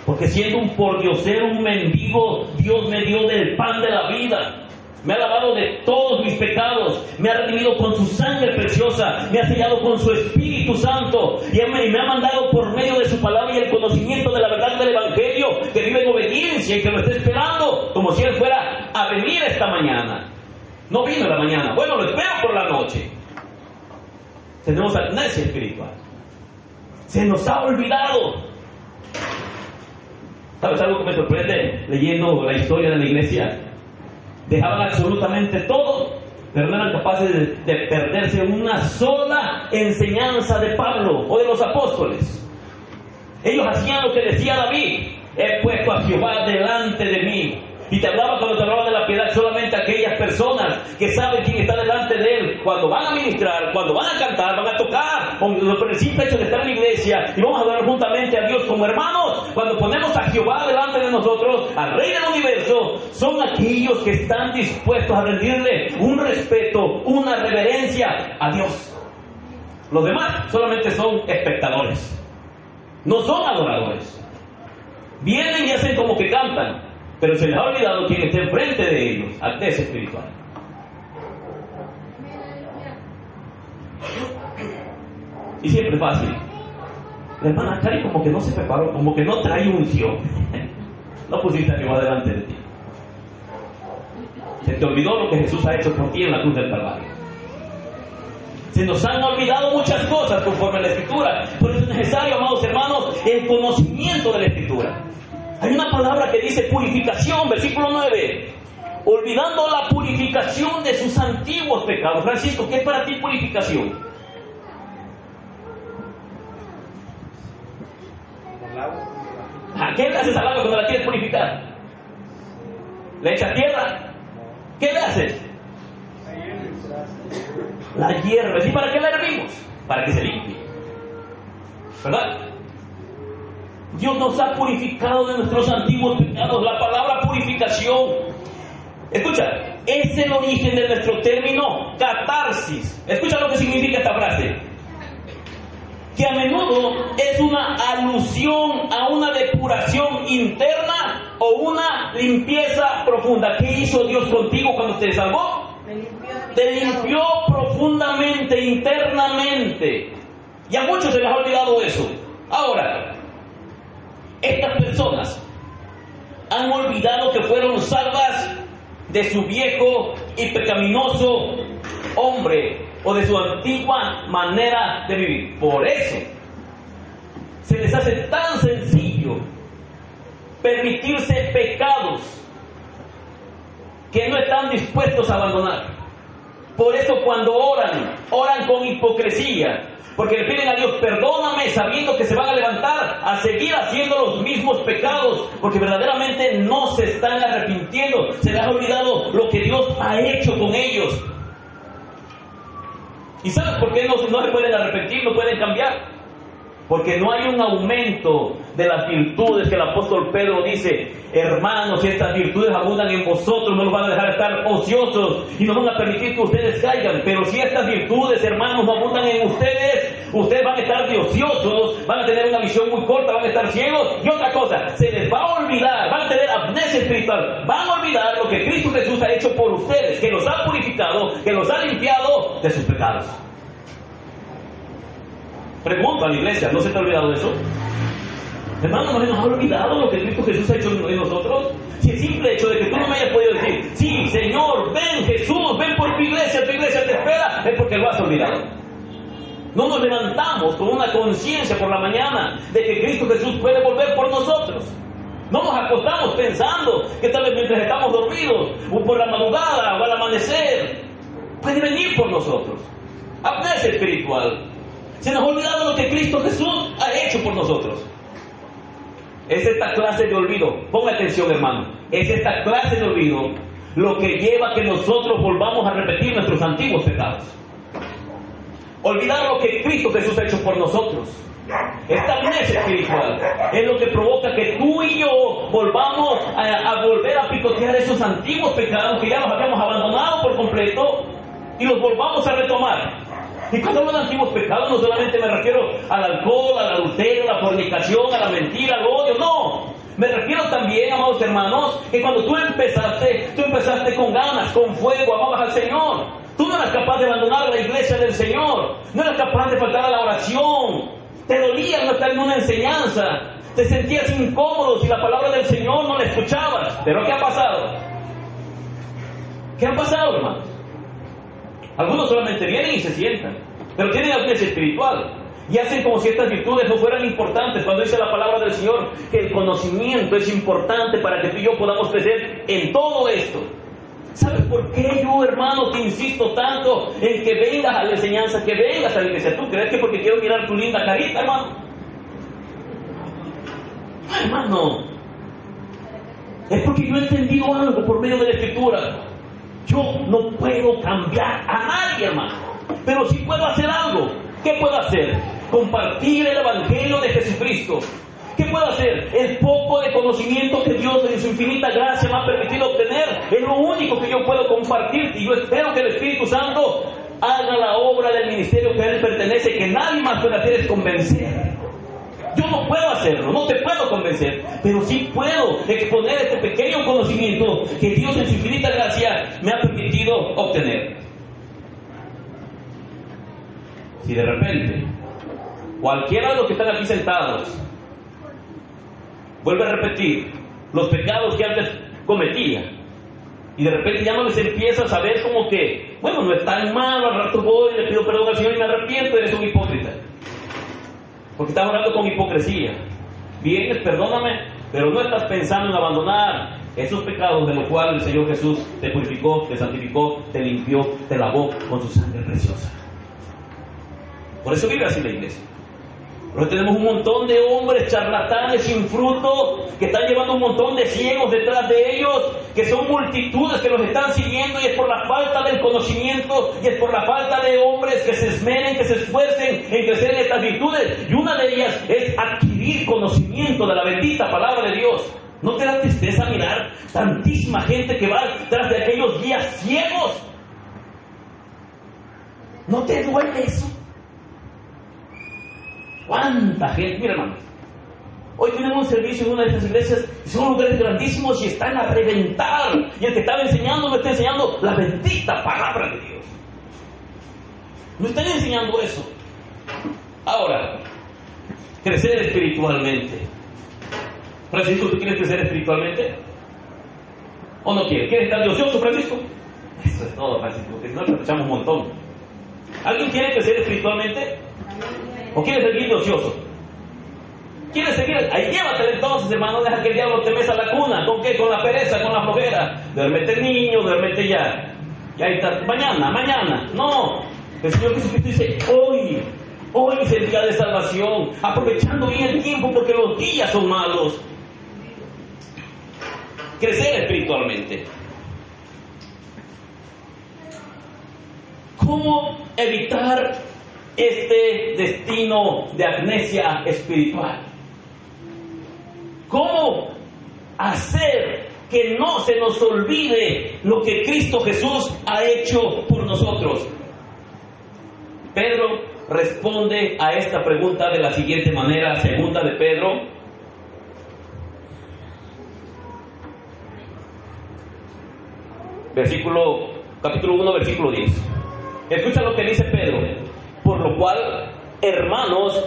porque siendo un pordiosero, un mendigo, Dios me dio del pan de la vida. Me ha lavado de todos mis pecados, me ha redimido con su sangre preciosa, me ha sellado con su Espíritu Santo y me ha mandado por medio de su palabra y el conocimiento de la verdad del Evangelio, que vive en obediencia y que lo está esperando como si Él fuera a venir esta mañana. No vino en la mañana, bueno, lo espero por la noche. Tenemos amnesia espiritual. Se nos ha olvidado. ¿Sabes algo que me sorprende leyendo la historia de la iglesia? Dejaban absolutamente todo, pero no eran capaces de perderse una sola enseñanza de Pablo o de los apóstoles. Ellos hacían lo que decía David: he puesto a Jehová delante de mí. Y te hablaba, cuando te hablaba de la piedad, solamente aquellas personas que saben quién está delante de él, cuando van a ministrar, cuando van a cantar, van a tocar, por el simple hecho de estar en la iglesia, y vamos a adorar juntamente a Dios como hermanos. Cuando ponemos a Jehová delante de nosotros, al Rey del universo, son aquellos que están dispuestos a rendirle un respeto, una reverencia a Dios. Los demás solamente son espectadores, no son adoradores. Vienen y hacen como que cantan, pero se les ha olvidado quien está enfrente de ellos, amnesia espiritual. Y siempre es fácil. La hermana Cari como que no se preparó, como que no trae unción. No pusiste a Jehová delante de ti. Se te olvidó lo que Jesús ha hecho por ti en la cruz del Calvario. Se nos han olvidado muchas cosas conforme a la Escritura. Por eso es necesario, amados hermanos, el conocimiento de la Escritura. Hay una palabra que dice purificación, versículo 9. Olvidando la purificación de sus antiguos pecados. Francisco, ¿qué es para ti purificación? ¿A qué le haces al agua cuando la quieres purificar? ¿Le echas tierra? ¿Qué le haces? La hierves. ¿Y para qué la hervimos? Para que se limpie. ¿Verdad? Dios nos ha purificado de nuestros antiguos pecados. La palabra purificación, escucha, es el origen de nuestro término catarsis. Escucha lo que significa esta frase, que a menudo es una alusión a una depuración interna o una limpieza profunda. ¿Qué hizo Dios contigo cuando te salvó? Te limpió profundamente, internamente. Y a muchos se les ha olvidado eso. Ahora, estas personas han olvidado que fueron salvas de su viejo y pecaminoso hombre o de su antigua manera de vivir. Por eso se les hace tan sencillo permitirse pecados que no están dispuestos a abandonar. Por eso cuando oran con hipocresía, porque le piden a Dios, perdóname, sabiendo que se van a levantar a seguir haciendo los mismos pecados, porque verdaderamente no se están arrepintiendo, se les ha olvidado lo que Dios ha hecho con ellos. ¿Y sabes por qué no se pueden arrepentir, no pueden cambiar? Porque no hay un aumento de las virtudes que el apóstol Pedro dice, hermanos, si estas virtudes abundan en vosotros, no los van a dejar estar ociosos y no van a permitir que ustedes caigan. Pero si estas virtudes, hermanos, no abundan en ustedes, ustedes van a estar de ociosos, van a tener una visión muy corta, van a estar ciegos. Y otra cosa, se les va a olvidar, van a tener amnesia espiritual, van a olvidar lo que Cristo Jesús ha hecho por ustedes, que los ha purificado, que los ha limpiado de sus pecados. Pregunto a la iglesia, ¿no se te ha olvidado eso? Hermano, ¿no se nos ha olvidado lo que Cristo Jesús ha hecho en nosotros? Si el simple hecho de que tú no me hayas podido decir, sí, Señor, ven Jesús, ven por tu iglesia te espera, es porque lo has olvidado. No nos levantamos con una conciencia por la mañana de que Cristo Jesús puede volver por nosotros. No nos acostamos pensando que tal vez mientras estamos dormidos, o por la madrugada, o al amanecer, puede venir por nosotros. Amnesia espiritual. Se nos ha olvidado lo que Cristo Jesús ha hecho por nosotros. Es esta clase de olvido, ponga atención hermano, es esta clase de olvido lo que lleva a que nosotros volvamos a repetir nuestros antiguos pecados. Olvidar lo que Cristo Jesús ha hecho por nosotros. Esta amnesia espiritual es lo que provoca que tú y yo volvamos a volver a picotear esos antiguos pecados que ya los habíamos abandonado por completo y los volvamos a retomar. Y cuando hablo de antiguos pecados, no solamente me refiero al alcohol, al adulterio, a la fornicación, a la mentira, al odio, no. Me refiero también, amados hermanos, que cuando tú empezaste con ganas, con fuego, amabas al Señor. Tú no eras capaz de abandonar la iglesia del Señor, no eras capaz de faltar a la oración, te dolía no estar en una enseñanza, te sentías incómodo si la palabra del Señor no la escuchabas. Pero ¿qué ha pasado? ¿Qué ha pasado, hermanos? Algunos solamente vienen y se sientan, pero tienen amnesia espiritual y hacen como si estas virtudes no fueran importantes, cuando dice la palabra del Señor que el conocimiento es importante para que tú y yo podamos crecer en todo esto. ¿Sabes por qué yo, hermano, te insisto tanto en que vengas a la enseñanza, que vengas a la iglesia? ¿Tú crees que porque quiero mirar tu linda carita, hermano? Ay, hermano, es porque yo he entendido algo por medio de la Escritura. Yo no puedo cambiar a nadie, hermano, pero sí puedo hacer algo. ¿Qué puedo hacer? Compartir el Evangelio de Jesucristo. ¿Qué puedo hacer? El poco de conocimiento que Dios en su infinita gracia me ha permitido obtener es lo único que yo puedo compartir, y yo espero que el Espíritu Santo haga la obra del ministerio que a Él pertenece, que nadie más puede hacer es convencer. Yo no puedo hacerlo, no te puedo convencer, pero sí puedo exponer este pequeño conocimiento que Dios en su infinita gracia me ha permitido obtener. Si de repente cualquiera de los que están aquí sentados vuelve a repetir los pecados que antes cometía, y de repente ya no les empieza a saber como que, bueno, no es tan malo, al rato voy y le pido perdón al Señor y me arrepiento, eres un hipócrita. Porque estás orando con hipocresía. Vienes, perdóname, pero no estás pensando en abandonar esos pecados de los cuales el Señor Jesús te purificó, te santificó, te limpió, te lavó con su sangre preciosa. Por eso vive así la iglesia. Pero tenemos un montón de hombres charlatanes sin fruto que están llevando un montón de ciegos detrás de ellos, que son multitudes que los están siguiendo, y es por la falta del conocimiento y es por la falta de hombres que se esmeren, que se esfuercen en crecer en estas virtudes. Y una de ellas es adquirir conocimiento de la bendita palabra de Dios. ¿No te da tristeza mirar tantísima gente que va tras de aquellos guías ciegos? ¿No te duele eso? ¿Cuánta gente? Mira, hermanos, hoy tenemos un servicio en una de estas iglesias y son lugares grandísimos y están a reventar, y el que estaba enseñando no está enseñando la bendita palabra de Dios. No están enseñando eso. Ahora, crecer espiritualmente. Francisco, ¿tú quieres crecer espiritualmente? ¿O no quieres? ¿Quieres estar de ocioso, Francisco? Eso es todo, Francisco, porque si no, te echamos un montón. ¿Alguien quiere crecer espiritualmente? ¿O quiere seguir de ocioso? ¿Quieres seguir? Ahí llévatele entonces, hermano, deja que el diablo te meta la cuna. ¿Con qué? Con la pereza, con la flojera. Duérmete, niño, duérmete ya. Y ahí está, mañana. No, el Señor Jesucristo dice, hoy es el día de salvación, aprovechando bien el tiempo porque los días son malos. Crecer espiritualmente. ¿Cómo evitar este destino de amnesia espiritual? ¿Cómo hacer que no se nos olvide lo que Cristo Jesús ha hecho por nosotros? Pedro responde a esta pregunta de la siguiente manera, segunda de Pedro, capítulo 1, versículo 10. Escucha lo que dice Pedro. Por lo cual, hermanos,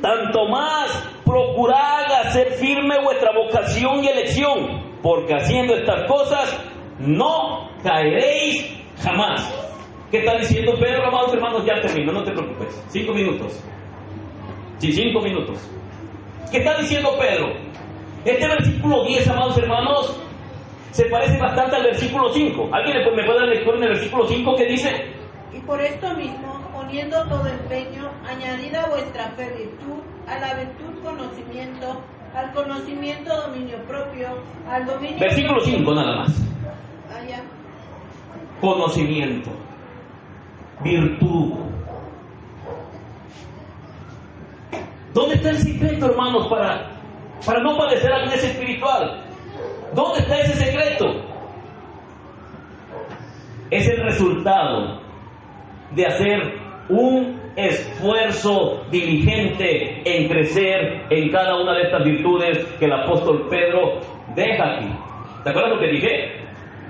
tanto más procurad hacer firme vuestra vocación y elección, porque haciendo estas cosas no caeréis jamás. ¿Qué está diciendo Pedro, amados hermanos? Ya termino, no te preocupes. 5 minutos. Sí, 5 minutos. ¿Qué está diciendo Pedro? Este versículo 10, amados hermanos, se parece bastante al versículo 5. ¿Alguien me puede dar lectura en el versículo 5 que dice? Y por esto mismo, poniendo todo empeño, añadid a vuestra fe virtud, a la virtud conocimiento, al conocimiento dominio propio, al dominio... Versículo 5 nada más. Allá. Conocimiento, virtud. ¿Dónde está el secreto, hermanos, para no padecer amnesia espiritual? ¿Dónde está ese secreto? Es el resultado de hacer un esfuerzo diligente en crecer en cada una de estas virtudes que el apóstol Pedro deja aquí. ¿Te acuerdas lo que dije?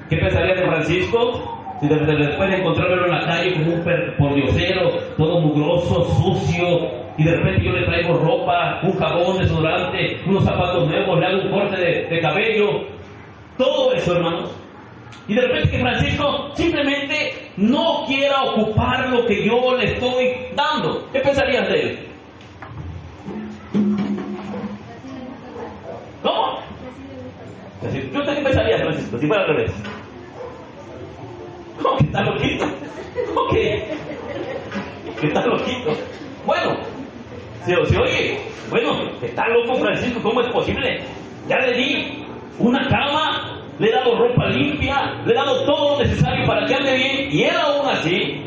¿Qué pensarías de Francisco si después de encontrarlo en la calle como un pordiosero, todo mugroso, sucio, y de repente yo le traigo ropa, un jabón, desodorante, unos zapatos nuevos, le hago un corte de cabello, todo eso, hermanos? Y de repente que Francisco simplemente no quiera ocupar lo que yo le estoy dando. ¿Qué pensarías de él? ¿Cómo? ¿Tú qué pensarías, Francisco, si fuera al revés? ¿Cómo que está loquito? ¿Cómo que está loquito? Bueno, se oye, bueno, está loco Francisco, ¿cómo es posible? Ya le di una cama, le he dado ropa limpia, le he dado todo lo necesario para que ande bien, y él aún así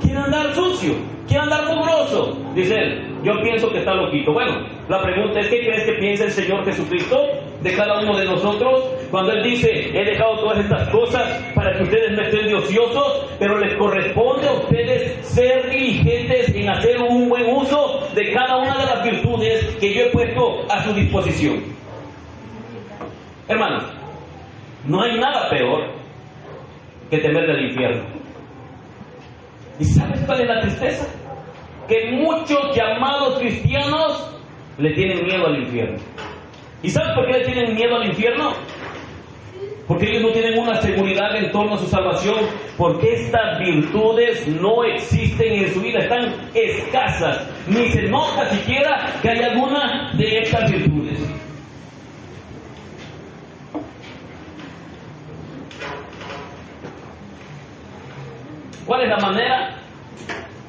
quiere andar sucio, quiere andar mugroso. Dice él, yo pienso que está loquito. Bueno, la pregunta es, ¿qué crees que piensa el Señor Jesucristo de cada uno de nosotros? Cuando Él dice, he dejado todas estas cosas para que ustedes no estén de ociosos, pero les corresponde a ustedes ser diligentes en hacer un buen uso de cada una de las virtudes que yo he puesto a su disposición. Hermanos, no hay nada peor que temer del infierno. ¿Y sabes cuál es la tristeza? Que muchos llamados cristianos le tienen miedo al infierno. ¿Y sabes por qué le tienen miedo al infierno? Porque ellos no tienen una seguridad en torno a su salvación, porque estas virtudes no existen en su vida, están escasas, ni se nota siquiera que hay alguna de estas virtudes. ¿Cuál es la manera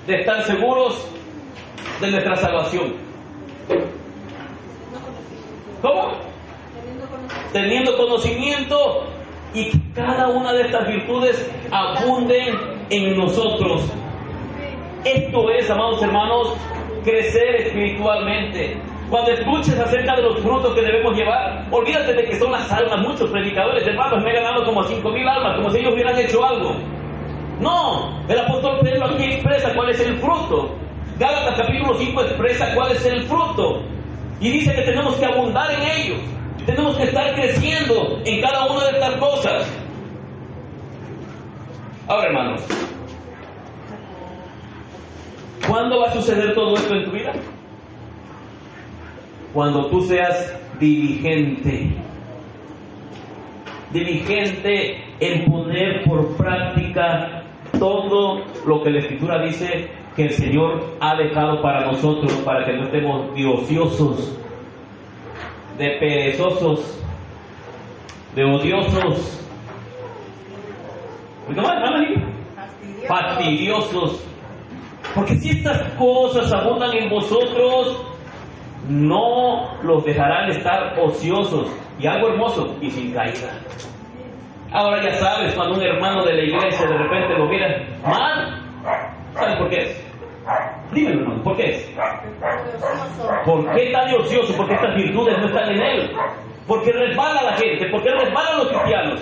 de estar seguros de nuestra salvación? ¿Cómo? Teniendo conocimiento y que cada una de estas virtudes abunden en nosotros. Esto es, amados hermanos, crecer espiritualmente. Cuando escuches acerca de los frutos que debemos llevar, olvídate de que son las almas. Muchos predicadores, hermanos, me he ganado como 5,000 almas, como si ellos hubieran hecho algo. No, el apóstol Pedro aquí expresa cuál es el fruto. Gálatas capítulo 5 expresa cuál es el fruto. Y dice que tenemos que abundar en ellos. Tenemos que estar creciendo en cada una de estas cosas. Ahora, hermanos, ¿Cuándo va a suceder todo esto en tu vida? Cuando tú seas diligente. Diligente en poner por práctica todo lo que la Escritura dice que el Señor ha dejado para nosotros, para que no estemos de ociosos, de perezosos, de odiosos. Fastidiosos. Porque si estas cosas abundan en vosotros, no los dejarán estar ociosos. Y algo hermoso, y sin caída. Ahora ya sabes, cuando un hermano de la iglesia de repente lo mira mal, ¿sabes por qué es? Dímelo, hermano, ¿por qué es? ¿Por qué está de ocioso? Porque estas virtudes no están en él. Porque resbala la gente, porque resbalan los cristianos.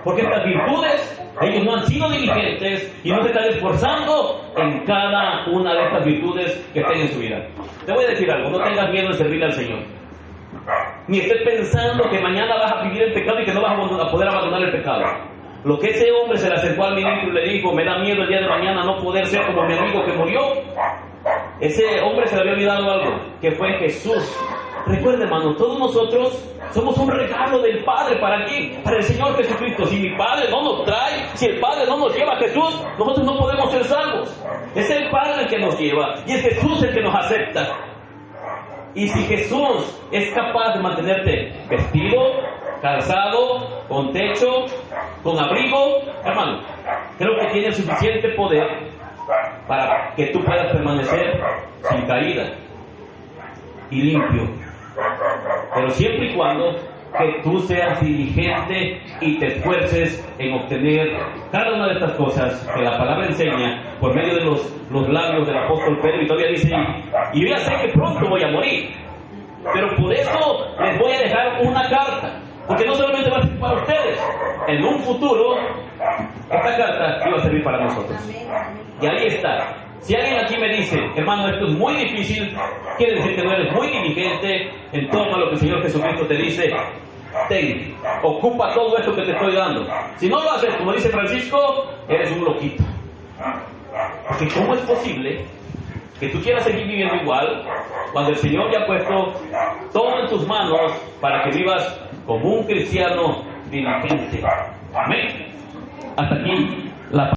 Porque estas virtudes, ellos no han sido diligentes y no se están esforzando en cada una de estas virtudes que estén en su vida. Te voy a decir algo, no tengas miedo de servirle al Señor. Ni estés pensando que mañana vas a vivir el pecado y que no vas a poder abandonar el pecado. Lo que ese hombre se le acercó al ministro y le dijo, me da miedo el día de mañana no poder ser como mi amigo que murió. Ese hombre se le había olvidado algo, que fue Jesús. Recuerda, hermano, todos nosotros somos un regalo del Padre. ¿Para quién? Para el Señor Jesucristo. Si mi Padre no nos trae, si el Padre no nos lleva a Jesús, nosotros no podemos ser salvos. Es el Padre el que nos lleva y es Jesús el que nos acepta. Y si Jesús es capaz de mantenerte vestido, calzado, con techo, con abrigo, hermano, creo que tiene suficiente poder para que tú puedas permanecer sin caída y limpio. Pero siempre y cuando que tú seas diligente y te esfuerces en obtener cada una de estas cosas que la palabra enseña por medio de los labios del apóstol Pedro, y todavía dice, y yo ya sé que pronto voy a morir, pero por eso les voy a dejar una carta, porque no solamente va a ser para ustedes, en un futuro esta carta iba a servir para nosotros. Y ahí está. Si alguien aquí me dice, hermano, esto es muy difícil, quiere decir que no eres muy diligente en torno a lo que el Señor Jesucristo te dice. Ten, ocupa todo esto que te estoy dando. Si no lo haces, como dice Francisco, eres un loquito. Porque ¿cómo es posible que tú quieras seguir viviendo igual cuando el Señor ya ha puesto todo en tus manos para que vivas como un cristiano diligente? Amén. Hasta aquí la